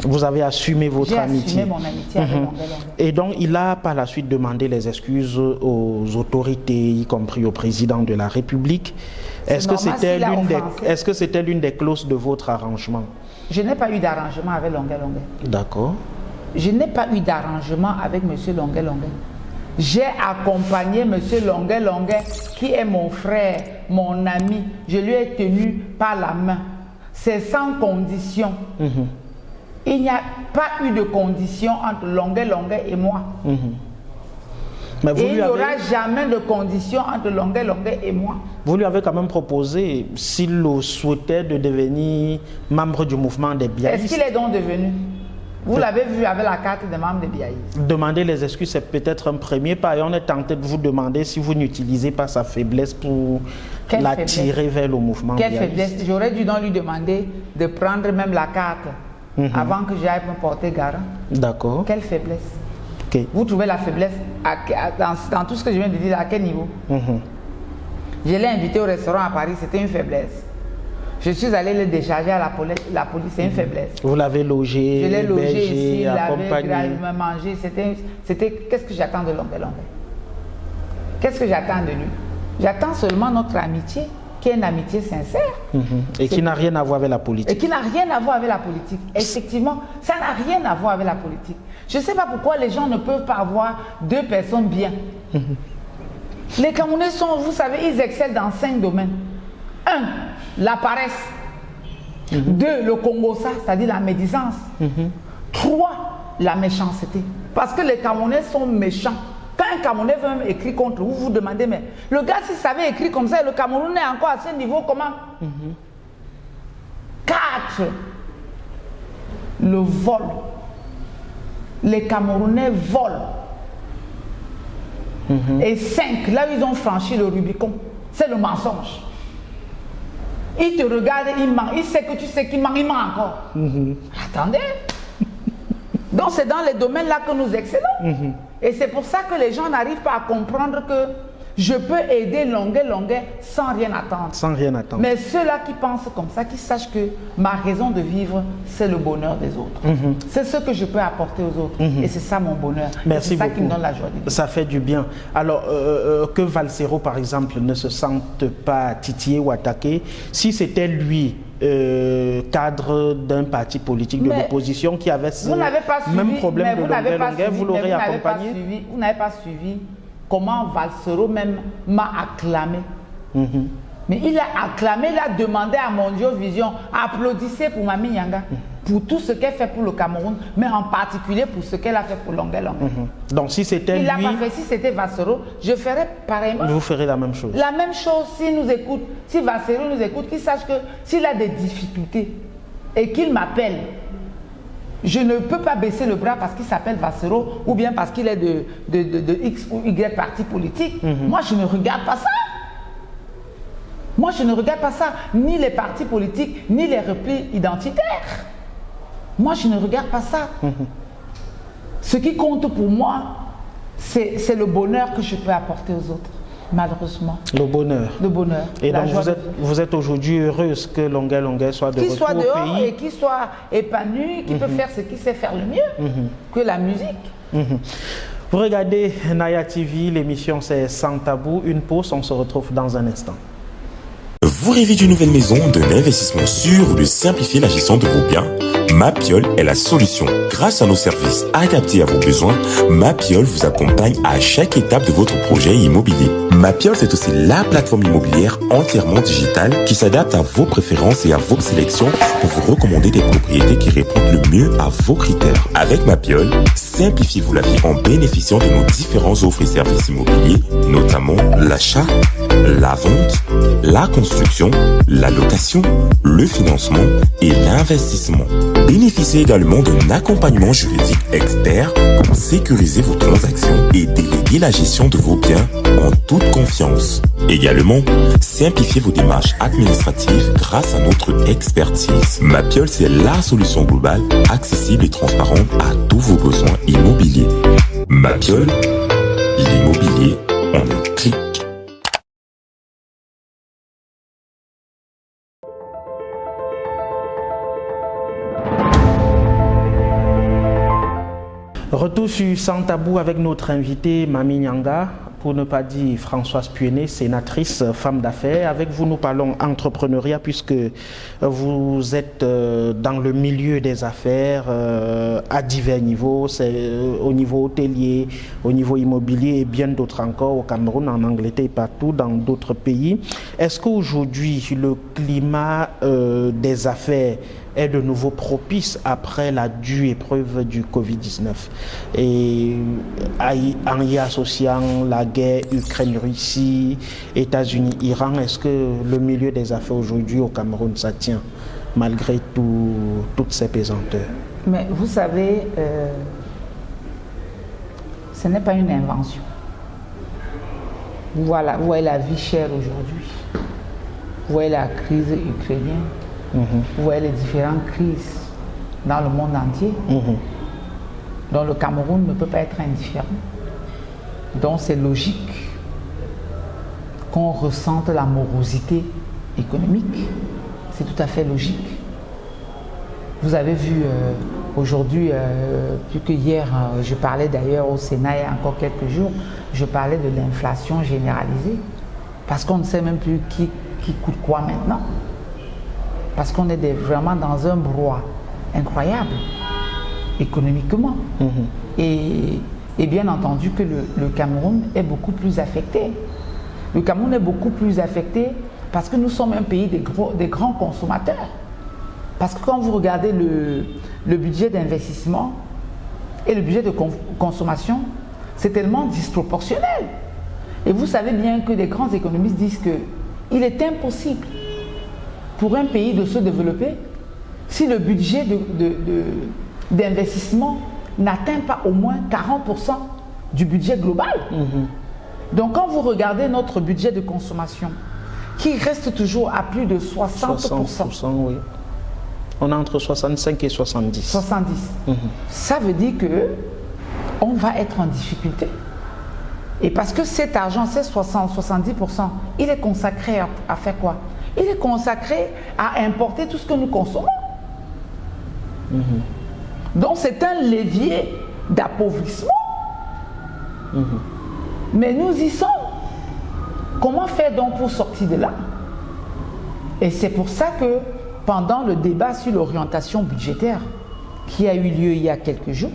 Vous avez assumé votre amitié. J'ai assumé mon amitié avec Longuet. Et donc, il a par la suite demandé les excuses aux autorités, y compris au président de la République. Est-ce que c'était l'une des clauses de votre arrangement? Je n'ai pas eu d'arrangement avec Longuet. D'accord. Je n'ai pas eu d'arrangement avec M. Longuet. J'ai accompagné M. Longuet, qui est mon frère, mon ami. Je lui ai tenu par la main. C'est sans condition. Il n'y a pas eu de condition entre Longuet et moi. Mais et il n'y aura jamais de condition entre Longuet et moi. Vous lui avez quand même proposé, s'il le souhaitait, de devenir membre du mouvement des Biaïstes. Est-ce qu'il est donc devenu? Vous l'avez vu avec la carte de membre des Biaïstes. Demander les excuses, c'est peut-être un premier pas. Et on est tenté de vous demander si vous n'utilisez pas sa faiblesse pour l'attirer vers le mouvement Quelle Biaïste. faiblesse? J'aurais dû donc lui demander de prendre même la carte avant que j'aille me porter garant. D'accord. Quelle faiblesse? Okay. Vous trouvez la faiblesse dans tout ce que je viens de dire, à quel niveau? Je l'ai invité au restaurant à Paris, c'était une faiblesse. Je suis allé le décharger à la police, c'est une faiblesse. Vous l'avez logé, je l'ai logé ici, il accompagné. me mangé. Qu'est-ce que j'attends de Longuet? Qu'est-ce que j'attends de lui? J'attends seulement notre amitié, qui est une amitié sincère. Et qui n'a rien à voir avec la politique. Et qui n'a rien à voir avec la politique. Effectivement, ça n'a rien à voir avec la politique. Je ne sais pas pourquoi les gens ne peuvent pas avoir 2 personnes bien. Les Camerounais sont, vous savez, ils excellent dans 5 domaines. 1, la paresse. 2, le Congo-ça, c'est-à-dire la médisance. 3, la méchanceté. Parce que les Camerounais sont méchants. Quand un Camerounais veut même écrire contre vous, vous demandez, mais le gars, s'il savait écrire comme ça, le Camerounais est encore à ce niveau, comment? 4, le vol. Les Camerounais volent. Et 5, là où ils ont franchi le Rubicon, c'est le mensonge. Il te regarde, il ment. Il sait que tu sais qu'il ment, il ment encore. Attendez. Donc c'est dans les domaines là que nous excellons. Et c'est pour ça que les gens n'arrivent pas à comprendre que je peux aider Longuet sans rien attendre. Sans rien attendre. Mais ceux-là qui pensent comme ça, qui sachent que ma raison de vivre, c'est le bonheur des autres. C'est ce que je peux apporter aux autres. Et c'est ça mon bonheur. Merci beaucoup. C'est ça qui me donne la joie de vivre. Ça fait du bien. Alors, que Valsero, par exemple, ne se sente pas titillé ou attaqué, si c'était lui, cadre d'un parti politique de l'opposition qui avait ce même problème de Longuet, vous l'aurez accompagné? Vous n'avez pas suivi comment Valsero même m'a acclamé. Mais il a acclamé, il a demandé à Mondio Vision, applaudissez pour Mami Nyanga, pour tout ce qu'elle fait pour le Cameroun, mais en particulier pour ce qu'elle a fait pour Longuet. Donc si c'était lui... Il l'a pas fait, si c'était Valsero, je ferais pareillement. Vous ferez la même chose. La même chose, s'il nous écoute, si Valsero nous écoute, qu'il sache que s'il a des difficultés et qu'il m'appelle, je ne peux pas baisser le bras parce qu'il s'appelle Bassero ou bien parce qu'il est de X ou Y parti politique. Moi, je ne regarde pas ça. Moi, je ne regarde pas ça, ni les partis politiques, ni les replis identitaires. Moi, je ne regarde pas ça. Ce qui compte pour moi, c'est le bonheur que je peux apporter aux autres, malheureusement. Le bonheur. Le bonheur. Et donc, vous êtes aujourd'hui heureuse que Longueuil soit de retour au pays. Qu'il soit dehors et qu'il soit épanoui, qu'il peut faire ce qu'il sait faire le mieux, que la musique. Vous regardez Naya TV, l'émission c'est Sans Tabou. Une pause, on se retrouve dans un instant. Vous rêvez d'une nouvelle maison, d'un investissement sûr ou de simplifier la gestion de vos biens? Mapiol est la solution. Grâce à nos services adaptés à vos besoins, Mapiol vous accompagne à chaque étape de votre projet immobilier. Mapiol, c'est aussi la plateforme immobilière entièrement digitale qui s'adapte à vos préférences et à vos sélections pour vous recommander des propriétés qui répondent le mieux à vos critères. Avec Mapiol, simplifiez-vous la vie en bénéficiant de nos différentes offres et services immobiliers, notamment l'achat, la vente, la construction, la location, le financement et l'investissement. Bénéficiez également d'un accompagnement juridique expert pour sécuriser vos transactions et déléguer la gestion de vos biens en toute confiance. Également, simplifiez vos démarches administratives grâce à notre expertise. Mapiol, c'est la solution globale, accessible et transparente à tous vos besoins immobiliers. Mapiol, l'immobilier en un clic. Retour sur Sans Tabou avec notre invitée Mami Nyanga, pour ne pas dire Françoise Puené, sénatrice, femme d'affaires. Avec vous, nous parlons entrepreneuriat puisque vous êtes dans le milieu des affaires à divers niveaux, c'est au niveau hôtelier, au niveau immobilier et bien d'autres encore au Cameroun, en Angleterre et partout dans d'autres pays. Est-ce qu'aujourd'hui, le climat des affaires est de nouveau propice après la dure épreuve du Covid-19 et en y associant la guerre Ukraine-Russie, États-Unis-Iran, est-ce que le milieu des affaires aujourd'hui au Cameroun, ça tient malgré toutes ces pesanteurs? Mais vous savez, ce n'est pas une invention. Voilà, vous voyez la vie chère aujourd'hui, vous voyez la crise ukrainienne, vous voyez les différentes crises dans le monde entier. Donc le Cameroun ne peut pas être indifférent. Donc c'est logique qu'on ressente la morosité économique. C'est tout à fait logique. Vous avez vu aujourd'hui, plus que hier, je parlais d'ailleurs au Sénat il y a encore quelques jours, je parlais de l'inflation généralisée. Parce qu'on ne sait même plus qui coûte quoi maintenant. Parce qu'on est vraiment dans un brouhaha incroyable, économiquement. Et bien entendu que le Cameroun est beaucoup plus affecté. Le Cameroun est beaucoup plus affecté parce que nous sommes un pays des grands consommateurs. Parce que quand vous regardez le budget d'investissement et le budget de consommation, c'est tellement disproportionnel. Et vous savez bien que les grands économistes disent qu'il est impossible pour un pays de se développer si le budget d'investissement n'atteint pas au moins 40% du budget global. Donc quand vous regardez notre budget de consommation, qui reste toujours à plus de 60%, oui. On est entre 65 et 70. 70. Ça veut dire qu'on va être en difficulté. Et parce que cet argent, ces 70%, il est consacré à faire quoi? Il est consacré à importer tout ce que nous consommons. Donc c'est un levier d'appauvrissement. Mais nous y sommes. Comment faire donc pour sortir de là? Et c'est pour ça que pendant le débat sur l'orientation budgétaire qui a eu lieu il y a quelques jours,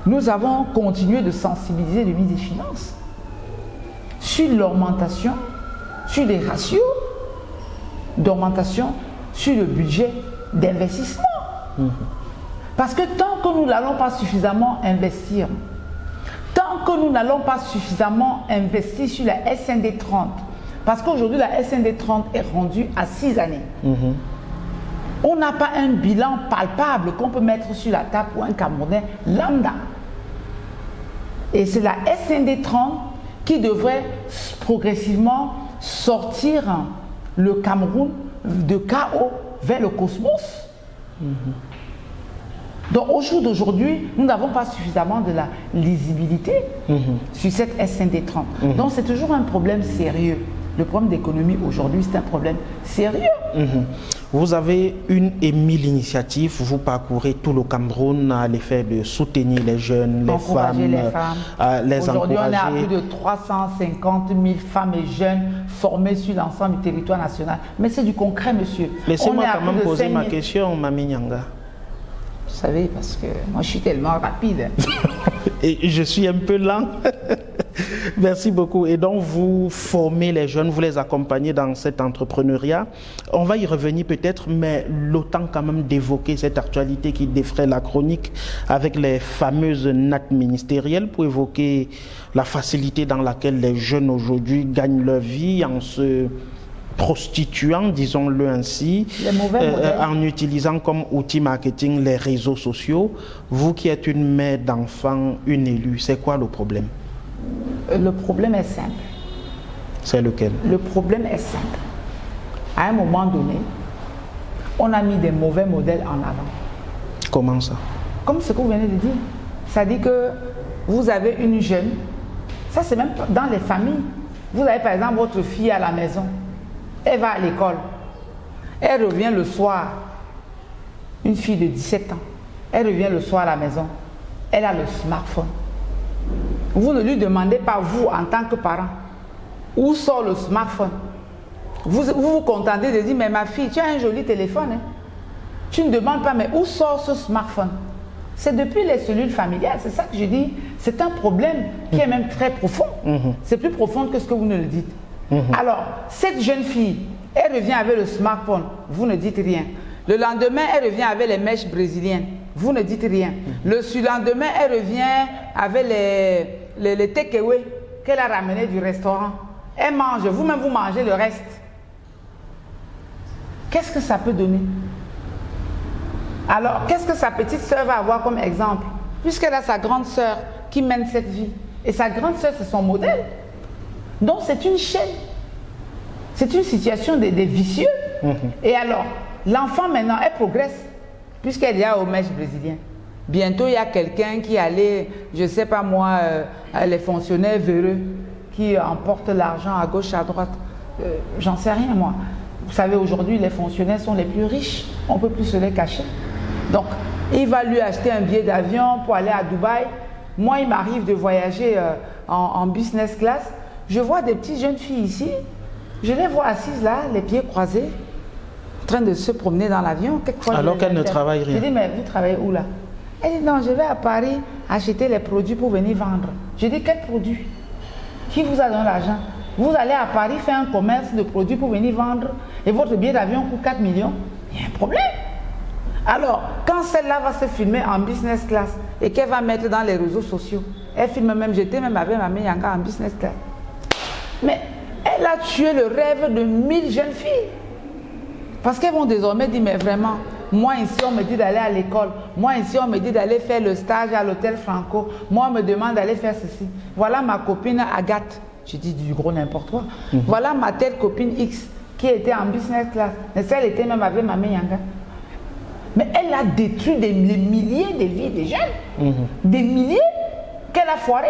nous avons continué de sensibiliser le ministre des Finances sur l'augmentation, sur les ratios d'augmentation sur le budget d'investissement. Parce que tant que nous n'allons pas suffisamment investir, tant que nous n'allons pas suffisamment investir sur la SND 30, parce qu'aujourd'hui la SND 30 est rendue à 6 années. On n'a pas un bilan palpable qu'on peut mettre sur la table pour un Camerounais lambda. Et c'est la SND 30 qui devrait progressivement sortir le Cameroun de chaos vers le cosmos. Donc au jour d'aujourd'hui, nous n'avons pas suffisamment de la lisibilité sur cette SND 30. Donc c'est toujours un problème sérieux. Le problème d'économie aujourd'hui, c'est un problème sérieux. Vous avez une et mille initiatives, vous parcourez tout le Cameroun à l'effet de soutenir les jeunes, les femmes, les aujourd'hui, encourager. on est à plus de 350 000 femmes et jeunes formés sur l'ensemble du territoire national. Mais c'est du concret, monsieur. Laissez-moi quand même poser ma question, Mami Nyanga. Vous savez, parce que moi, je suis tellement rapide. Et je suis un peu lent. Merci beaucoup. Et donc, vous formez les jeunes, vous les accompagnez dans cet entrepreneuriat. On va y revenir peut-être, mais l'autant quand même d'évoquer cette actualité qui défraie la chronique avec les fameuses nattes ministérielles pour évoquer la facilité dans laquelle les jeunes aujourd'hui gagnent leur vie en se prostituant, disons-le ainsi, en utilisant comme outil marketing les réseaux sociaux. Vous qui êtes une mère d'enfants, une élue, c'est quoi le problème? Le problème est simple. C'est lequel? Le problème est simple. À un moment donné, on a mis des mauvais modèles en avant. Comment ça? Comme ce que vous venez de dire. C'est-à-dire que vous avez une jeune, ça c'est même dans les familles. Vous avez par exemple votre fille à la maison. Elle va à l'école. Elle revient le soir. Une fille de 17 ans. Elle revient le soir à la maison. Elle a le smartphone. Vous ne lui demandez pas, vous, en tant que parent, où sort le smartphone. Vous vous contentez de dire, mais ma fille, tu as un joli téléphone. Hein? Tu ne demandes pas, mais où sort ce smartphone? C'est depuis les cellules familiales. C'est ça que je dis. C'est un problème qui est même très profond. C'est plus profond que ce que vous ne le dites. Alors, cette jeune fille, elle revient avec le smartphone, vous ne dites rien. Le lendemain, elle revient avec les mèches brésiliennes, vous ne dites rien. Le surlendemain, elle revient avec les takeaway qu'elle a ramenés du restaurant. Elle mange, vous-même vous mangez le reste. Qu'est-ce que ça peut donner? Alors, qu'est-ce que sa petite sœur va avoir comme exemple? Puisqu'elle a sa grande sœur qui mène cette vie. Et sa grande sœur, c'est son modèle. Donc c'est une chaîne, c'est une situation des vicieux. Et alors, l'enfant maintenant, elle progresse, puisqu'elle est au mèche brésilien. Bientôt, il y a quelqu'un qui allait, je ne sais pas moi, les fonctionnaires véreux, qui emportent l'argent à gauche, à droite. J'en sais rien, moi. Vous savez, aujourd'hui, les fonctionnaires sont les plus riches. On ne peut plus se les cacher. Donc, il va lui acheter un billet d'avion pour aller à Dubaï. Moi, il m'arrive de voyager en business class. Je vois des petites jeunes filles ici, je les vois assises là, les pieds croisés, en train de se promener dans l'avion. Alors qu'elles ne travaillent rien. Je dis, mais vous travaillez où là? Elle dit, non, je vais à Paris acheter les produits pour venir vendre. Je dis, quels produits? Qui vous a donné l'argent? Vous allez à Paris faire un commerce de produits pour venir vendre et votre billet d'avion coûte 4 millions. Il y a un problème. Alors, quand celle-là va se filmer en business class et qu'elle va mettre dans les réseaux sociaux, elle filme même, j'étais même avec ma mère Yanga en business class. Mais elle a tué le rêve de 1000 jeunes filles. Parce qu'elles vont désormais dire, mais vraiment, moi ici on me dit d'aller à l'école, moi ici on me dit d'aller faire le stage à l'hôtel Franco, moi on me demande d'aller faire ceci. Voilà ma copine Agathe, je dis du gros n'importe quoi. Voilà ma telle copine X qui était en business class. Mais elle était même avec ma mère Yanga. Mais elle a détruit des milliers de vies des jeunes. Des milliers qu'elle a foiré.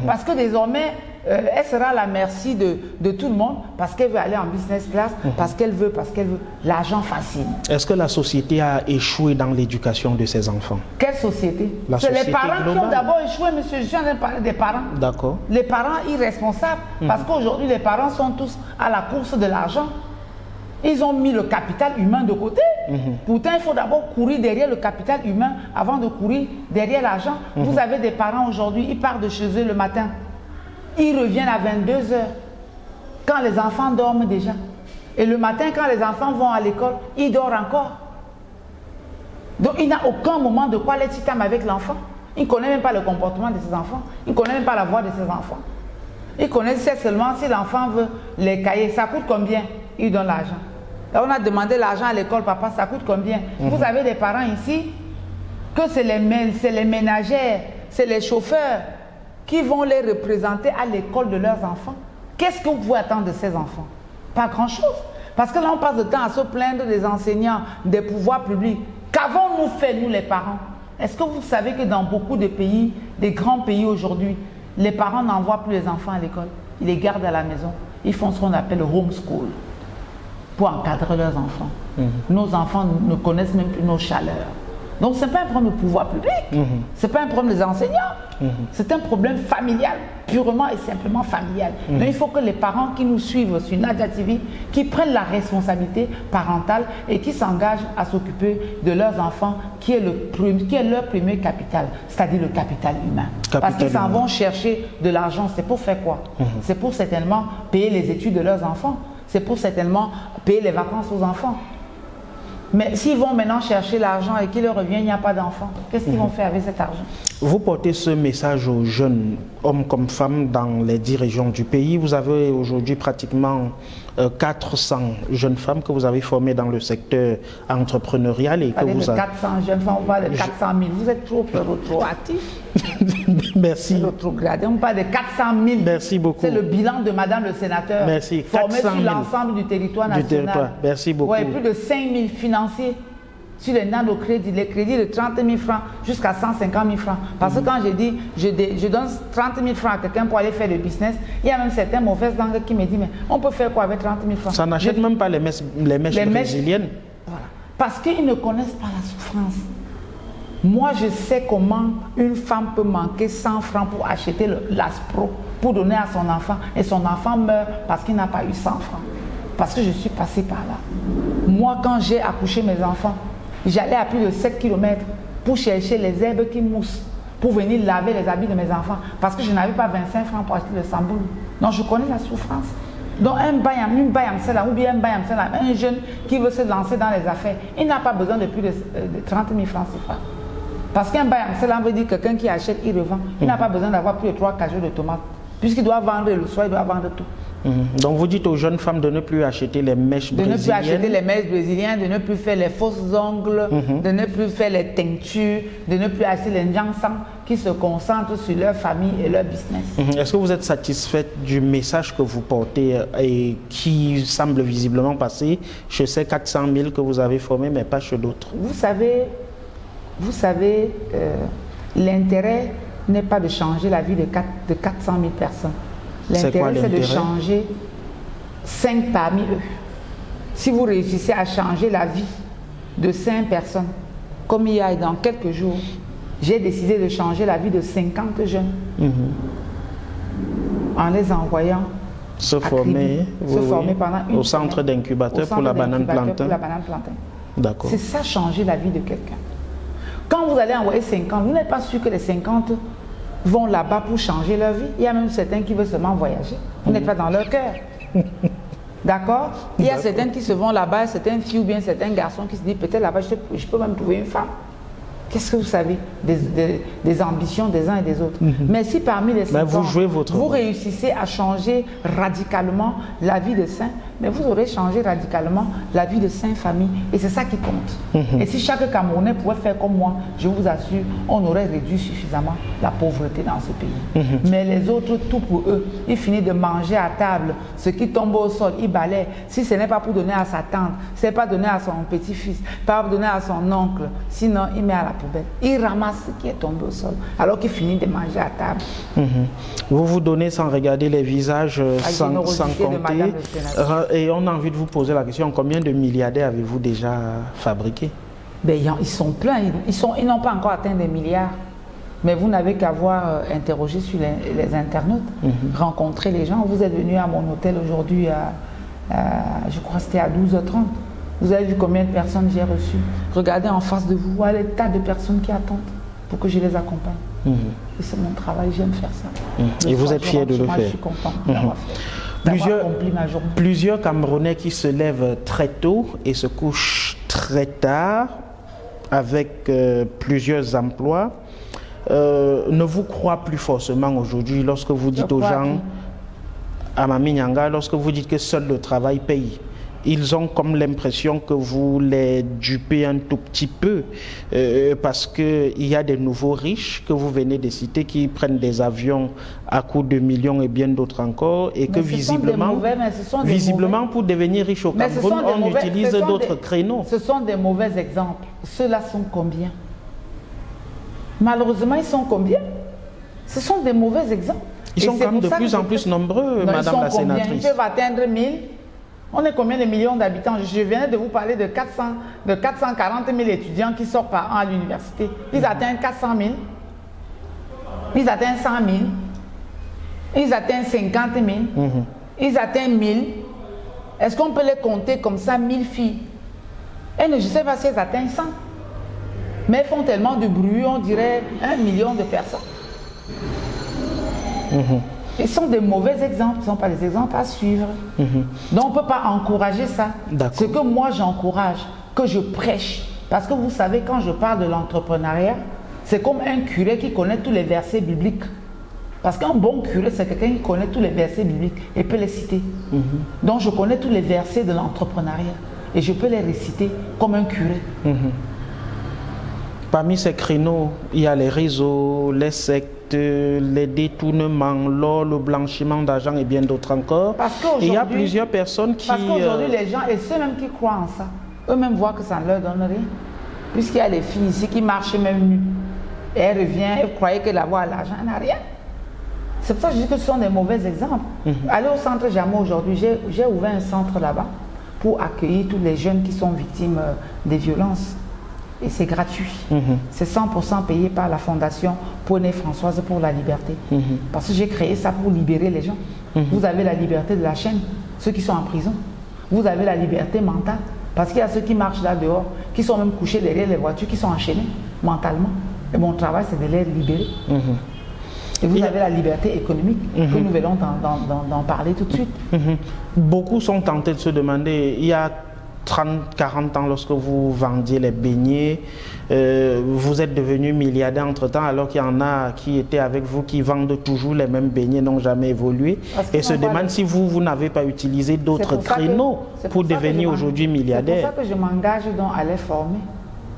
Parce que désormais, elle sera à la merci de tout le monde parce qu'elle veut aller en business class, parce qu'elle veut l'argent facile. Est-ce que la société a échoué dans l'éducation de ses enfants? Quelle société? C'est les parents globale qui ont d'abord échoué, monsieur. Je suis en train de parler des parents. D'accord. Les parents irresponsables. Parce qu'aujourd'hui, les parents sont tous à la course de l'argent. Ils ont mis le capital humain de côté. Pourtant, il faut d'abord courir derrière le capital humain avant de courir derrière l'argent. Vous avez des parents aujourd'hui, ils partent de chez eux le matin. Ils reviennent à 22 heures, quand les enfants dorment déjà. Et le matin, quand les enfants vont à l'école, ils dorment encore. Donc, il n'a aucun moment de quality time avec l'enfant. Il ne connaît même pas le comportement de ses enfants. Il ne connaît même pas la voix de ses enfants. Il connaît seulement si l'enfant veut les cahiers. Ça coûte combien? Il donne l'argent. Là, on a demandé l'argent à l'école, papa, ça coûte combien? Vous avez des parents ici que c'est les ménagères, c'est les chauffeurs qui vont les représenter à l'école de leurs enfants. Qu'est-ce que vous pouvez attendre de ces enfants? Pas grand-chose. Parce que là, on passe le temps à se plaindre des enseignants, des pouvoirs publics. Qu'avons-nous fait, nous les parents? Est-ce que vous savez que dans beaucoup de pays, des grands pays aujourd'hui, les parents n'envoient plus les enfants à l'école? Ils les gardent à la maison. Ils font ce qu'on appelle le homeschool pour encadrer leurs enfants. Nos enfants ne connaissent même plus nos chaleurs. Donc, ce n'est pas un problème de pouvoir public, ce n'est pas un problème des enseignants, c'est un problème familial, purement et simplement familial. Donc, il faut que les parents qui nous suivent sur Nadia TV, qui prennent la responsabilité parentale et qui s'engagent à s'occuper de leurs enfants, qui est leur premier capital, c'est-à-dire le capital humain. Parce qu'ils s'en vont chercher de l'argent, c'est pour faire quoi? C'est pour certainement payer les études de leurs enfants, c'est pour certainement payer les vacances aux enfants. Mais s'ils vont maintenant chercher l'argent et qu'il leur revient, il n'y a pas d'enfants, qu'est-ce qu'ils vont faire avec cet argent? Vous portez ce message aux jeunes, hommes comme femmes, dans les 10 régions du pays. Vous avez aujourd'hui pratiquement 400 jeunes femmes que vous avez formées dans le secteur entrepreneurial. Et que vous 400 jeunes femmes, on parle de 400 000. Vous êtes trop actifs. Merci. On parle de 400 000. Merci beaucoup. C'est le bilan de Madame le sénateur. Merci. Formé sur l'ensemble du territoire national. Merci beaucoup. Ouais, plus de 5 000 financiers sur les nanocrédits, les crédits de 30 000 francs jusqu'à 150 000 francs. Parce que quand je dis, je donne 30 000 francs à quelqu'un pour aller faire du business, il y a même certaines mauvaises langues qui me disent, mais on peut faire quoi avec 30 000 francs? Ça n'achète même pas les mèches brésiliennes. Voilà. Parce qu'ils ne connaissent pas la souffrance. Moi, je sais comment une femme peut manquer 100 francs pour acheter l'Aspro, pour donner à son enfant, et son enfant meurt parce qu'il n'a pas eu 100 francs. Parce que je suis passée par là. Moi, quand j'ai accouché mes enfants, j'allais à plus de 7 km pour chercher les herbes qui moussent, pour venir laver les habits de mes enfants, parce que je n'avais pas 25 francs pour acheter le samboul. Donc, je connais la souffrance. Donc, une bayamsela ou bien un bayamsela, un jeune qui veut se lancer dans les affaires, il n'a pas besoin de plus de 30 000 francs CFA. Parce qu'un bayamsela veut dire quelqu'un qui achète, il revend. Il n'a pas besoin d'avoir plus de 3 cajots de tomates. Puisqu'il doit vendre le soir, il doit vendre tout. Donc vous dites aux jeunes femmes de ne plus acheter les mèches brésiliennes. De ne plus acheter les mèches brésiliennes, de ne plus faire les fausses ongles, de ne plus faire les teintures, de ne plus acheter les njansang qui se concentrent sur leur famille et leur business. Est-ce que vous êtes satisfaite du message que vous portez et qui semble visiblement passer chez ces 400 000 que vous avez formés, mais pas chez d'autres? Vous savez, l'intérêt n'est pas de changer la vie de 400 000 personnes. L'intérêt, c'est de changer 5 parmi eux. Si vous réussissez à changer la vie de 5 personnes, comme il y a dans quelques jours, j'ai décidé de changer la vie de 50 jeunes en les envoyant se former pendant au centre d'incubateur pour la banane plantain. D'accord. C'est ça, changer la vie de quelqu'un. Quand vous allez envoyer 50, vous n'êtes pas sûr que les 50 vont là-bas pour changer leur vie. Il y a même certains qui veulent seulement voyager. Vous n'êtes pas dans leur cœur. D'accord? Il y a certains qui se vont là-bas, certaines filles ou bien certains garçons qui se disent peut-être là-bas, je peux même trouver une femme. Qu'est-ce que vous savez des ambitions des uns et des autres? Mais si parmi les 50, vous réussissez à changer radicalement la vie de saints, mais vous aurez changé radicalement la vie de 5 familles. Et c'est ça qui compte. Et si chaque Camerounais pouvait faire comme moi, je vous assure, on aurait réduit suffisamment la pauvreté dans ce pays. Mais les autres, tout pour eux, ils finissent de manger à table. Ce qui tombe au sol, ils balaient. Si ce n'est pas pour donner à sa tante, ce n'est pas donner à son petit-fils, pas donner à son oncle, sinon il met à la poubelle. Il ramasse ce qui est tombé au sol, alors qu'il finit de manger à table. Vous vous donnez sans regarder les visages, sans compter. Et on a envie de vous poser la question, combien de milliardaires avez-vous déjà fabriqués? Ben, ils sont pleins, ils n'ont pas encore atteint des milliards. Mais vous n'avez qu'à voir, interroger sur les internautes, rencontrer les gens. Vous êtes venu à mon hôtel aujourd'hui, je crois que c'était à 12h30. Vous avez vu combien de personnes j'ai reçues? Regardez en face de vous, voilà les tas de personnes qui attendent pour que je les accompagne. Et c'est mon travail, j'aime faire ça. Et vous êtes fier de le faire? Je suis content d'avoir fait. Plusieurs Camerounais qui se lèvent très tôt et se couchent très tard avec plusieurs emplois ne vous croient plus forcément aujourd'hui lorsque vous dites aux gens, à Mami Nyanga, lorsque vous dites que seul le travail paye. ils ont comme l'impression que vous les dupez un tout petit peu parce qu'il y a des nouveaux riches que vous venez de citer qui prennent des avions à coût de millions et bien d'autres encore et que visiblement pour devenir riche au Cameroun, on utilise d'autres créneaux. Ce sont des mauvais exemples. Ceux-là sont combien? Malheureusement, ils sont combien? Ce sont des mauvais exemples. Ils sont quand même de plus en plus nombreux, Madame la sénatrice. Ils peuvent atteindre 1000. On est combien de millions d'habitants? Je venais de vous parler de 440 000 étudiants qui sortent par an à l'université. Ils atteignent 400 000. Ils atteignent 100 000. Ils atteignent 50 000. Ils atteignent 1000. Est-ce qu'on peut les compter comme ça, 1000 filles? Je ne sais pas si elles atteignent 100. Mais elles font tellement de bruit, on dirait 1 million de personnes. Ils sont des mauvais exemples, ce ne sont pas des exemples à suivre. Donc on ne peut pas encourager ça. Ce que moi j'encourage, que je prêche, parce que vous savez, quand je parle de l'entrepreneuriat, c'est comme un curé qui connaît tous les versets bibliques. Parce qu'un bon curé, c'est quelqu'un qui connaît tous les versets bibliques et peut les citer. Donc je connais tous les versets de l'entrepreneuriat et je peux les réciter comme un curé. Parmi ces créneaux, il y a les réseaux, les sectes, les détournements, l'or, le blanchiment d'argent et bien d'autres encore. Et il y a plusieurs personnes qui... Parce qu'aujourd'hui, les gens, et ceux même qui croient en ça, eux-mêmes voient que ça ne leur donne rien. Puisqu'il y a les filles ici qui marchent même nues. Et elles reviennent, elles croyaient que l'avoir à l'argent n'a rien. C'est pour ça que je dis que ce sont des mauvais exemples. Allez au centre Jamo aujourd'hui, j'ai ouvert un centre là-bas pour accueillir tous les jeunes qui sont victimes des violences. Et c'est gratuit. C'est 100% payé par la fondation Poney Françoise pour la liberté. Parce que j'ai créé ça pour libérer les gens. Vous avez la liberté de la chaîne, ceux qui sont en prison. Vous avez la liberté mentale. Parce qu'il y a ceux qui marchent là dehors, qui sont même couchés derrière les voitures, qui sont enchaînés mentalement. Et mon travail, c'est de les libérer. Et vous avez la liberté économique, que nous venons d'en parler tout de suite. Beaucoup sont tentés de se demander, il y a 30, 40 ans, lorsque vous vendiez les beignets, vous êtes devenu milliardaire entre-temps, alors qu'il y en a qui étaient avec vous, qui vendent toujours les mêmes beignets, n'ont jamais évolué, et se demandent si vous n'avez pas utilisé d'autres créneaux pour devenir aujourd'hui milliardaire. C'est pour ça que je m'engage donc à les former,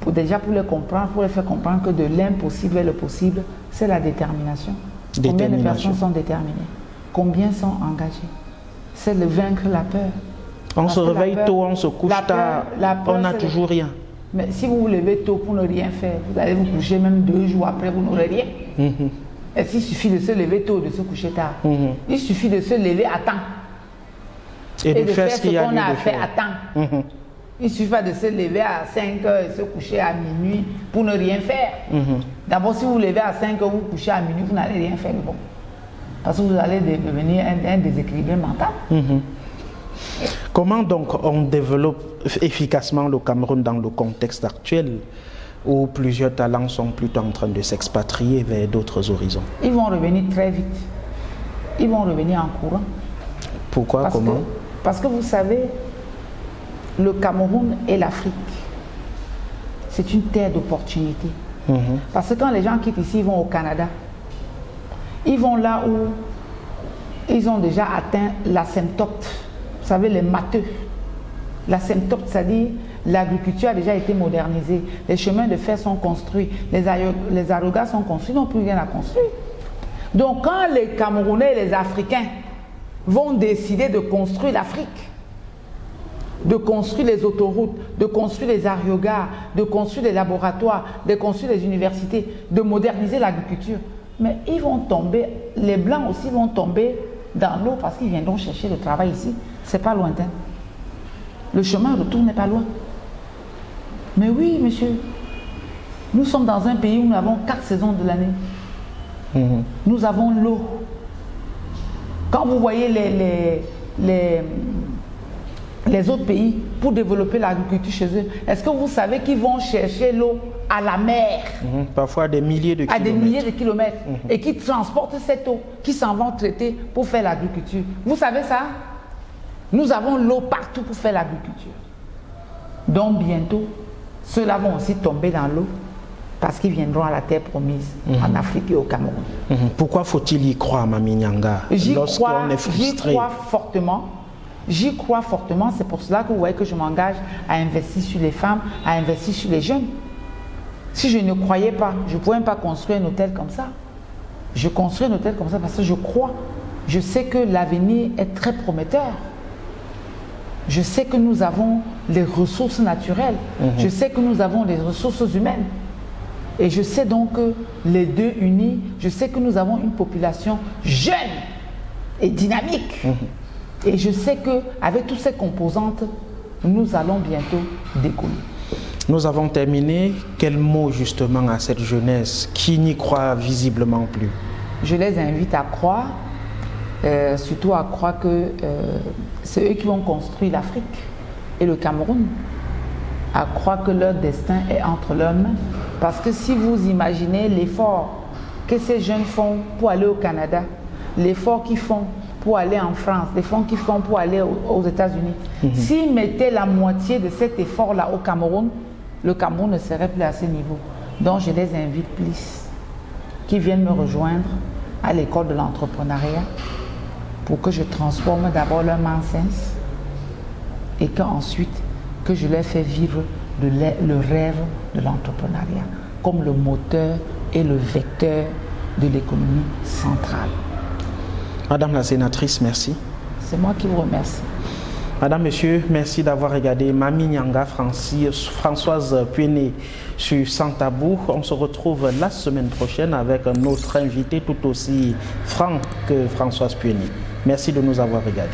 pour les comprendre, pour les faire comprendre que de l'impossible vers le possible, c'est la détermination. Combien de personnes sont déterminées? Combien sont engagées? C'est de vaincre la peur. On se réveille tôt, on se couche tard, on n'a toujours rien. Mais si vous vous levez tôt pour ne rien faire, vous allez vous coucher même 2 jours après, vous n'aurez rien. Est-ce qu'il suffit de se lever tôt, de se coucher tard? Il suffit de se lever à temps. Et de faire ce qu'on a à faire à temps. Il suffit pas de se lever à 5 heures et se coucher à minuit pour ne rien faire. D'abord, si vous vous levez à 5 heures, vous vous couchez à minuit, vous n'allez rien faire de bon. Parce que vous allez devenir un déséquilibré mental. Comment donc on développe efficacement le Cameroun dans le contexte actuel où plusieurs talents sont plutôt en train de s'expatrier vers d'autres horizons? Ils vont revenir très vite. Ils vont revenir en courant. Pourquoi? Comment? Parce que vous savez, le Cameroun et l'Afrique, c'est une terre d'opportunités. Parce que quand les gens quittent ici, ils vont au Canada. Ils vont là où ils ont déjà atteint l'asymptote. Vous savez, les matheux. L'asymptote, c'est-à-dire l'agriculture a déjà été modernisée. Les chemins de fer sont construits. Les aérogares sont construits. Ils n'ont plus rien à construire. Donc, quand les Camerounais et les Africains vont décider de construire l'Afrique, de construire les autoroutes, de construire les aérogares, de construire les laboratoires, de construire les universités, de moderniser l'agriculture, mais ils vont tomber, les Blancs aussi vont tomber dans l'eau parce qu'ils viendront chercher le travail ici. C'est pas lointain. Le chemin retour n'est pas loin. Mais oui, monsieur, nous sommes dans un pays où nous avons 4 saisons de l'année. Nous avons l'eau. Quand vous voyez les autres pays pour développer l'agriculture chez eux, est-ce que vous savez qu'ils vont chercher l'eau à la mer? Parfois à des milliers de kilomètres. À des milliers de kilomètres. Et qui transportent cette eau, qui s'en vont traiter pour faire l'agriculture. Vous savez ça? Nous avons l'eau partout pour faire l'agriculture. Donc bientôt, ceux-là vont aussi tomber dans l'eau parce qu'ils viendront à la terre promise en Afrique et au Cameroun. Pourquoi faut-il y croire, Mami Nyanga, lorsqu'on est frustré? J'y crois fortement J'y crois fortement, c'est pour cela que vous voyez que je m'engage à investir sur les femmes, à investir sur les jeunes. Si je ne croyais pas, je ne pouvais même pas construire un hôtel comme ça. Je construis un hôtel comme ça parce que je crois. Je sais que l'avenir est très prometteur. Je sais que nous avons les ressources naturelles. Je sais que nous avons les ressources humaines. Et je sais donc que les deux unis, je sais que nous avons une population jeune et dynamique. Et je sais qu'avec toutes ces composantes, nous allons bientôt décoller. Nous avons terminé. Quel mot justement à cette jeunesse qui n'y croit visiblement plus? Je les invite à croire, surtout à croire que c'est eux qui vont construire l'Afrique et le Cameroun, à croire que leur destin est entre leurs mains. Parce que si vous imaginez l'effort que ces jeunes font pour aller au Canada, l'effort qu'ils font pour aller en France, l'effort qu'ils font pour aller aux États-Unis, s'ils mettaient la moitié de cet effort-là au Cameroun, le Cameroun ne serait plus à ce niveau. Donc je les invite plus qu'ils viennent me rejoindre à l'école de l'entrepreneuriat pour que je transforme d'abord leur mindset et qu'ensuite que je leur fais vivre le rêve de l'entrepreneuriat comme le moteur et le vecteur de l'économie centrale. Madame la sénatrice, merci. C'est moi qui vous remercie. Madame, Monsieur, merci d'avoir regardé Mami Nyanga Françoise Puené sur Sans Tabou. On se retrouve la semaine prochaine avec un autre invité tout aussi franc que Françoise Puené. Merci de nous avoir regardés.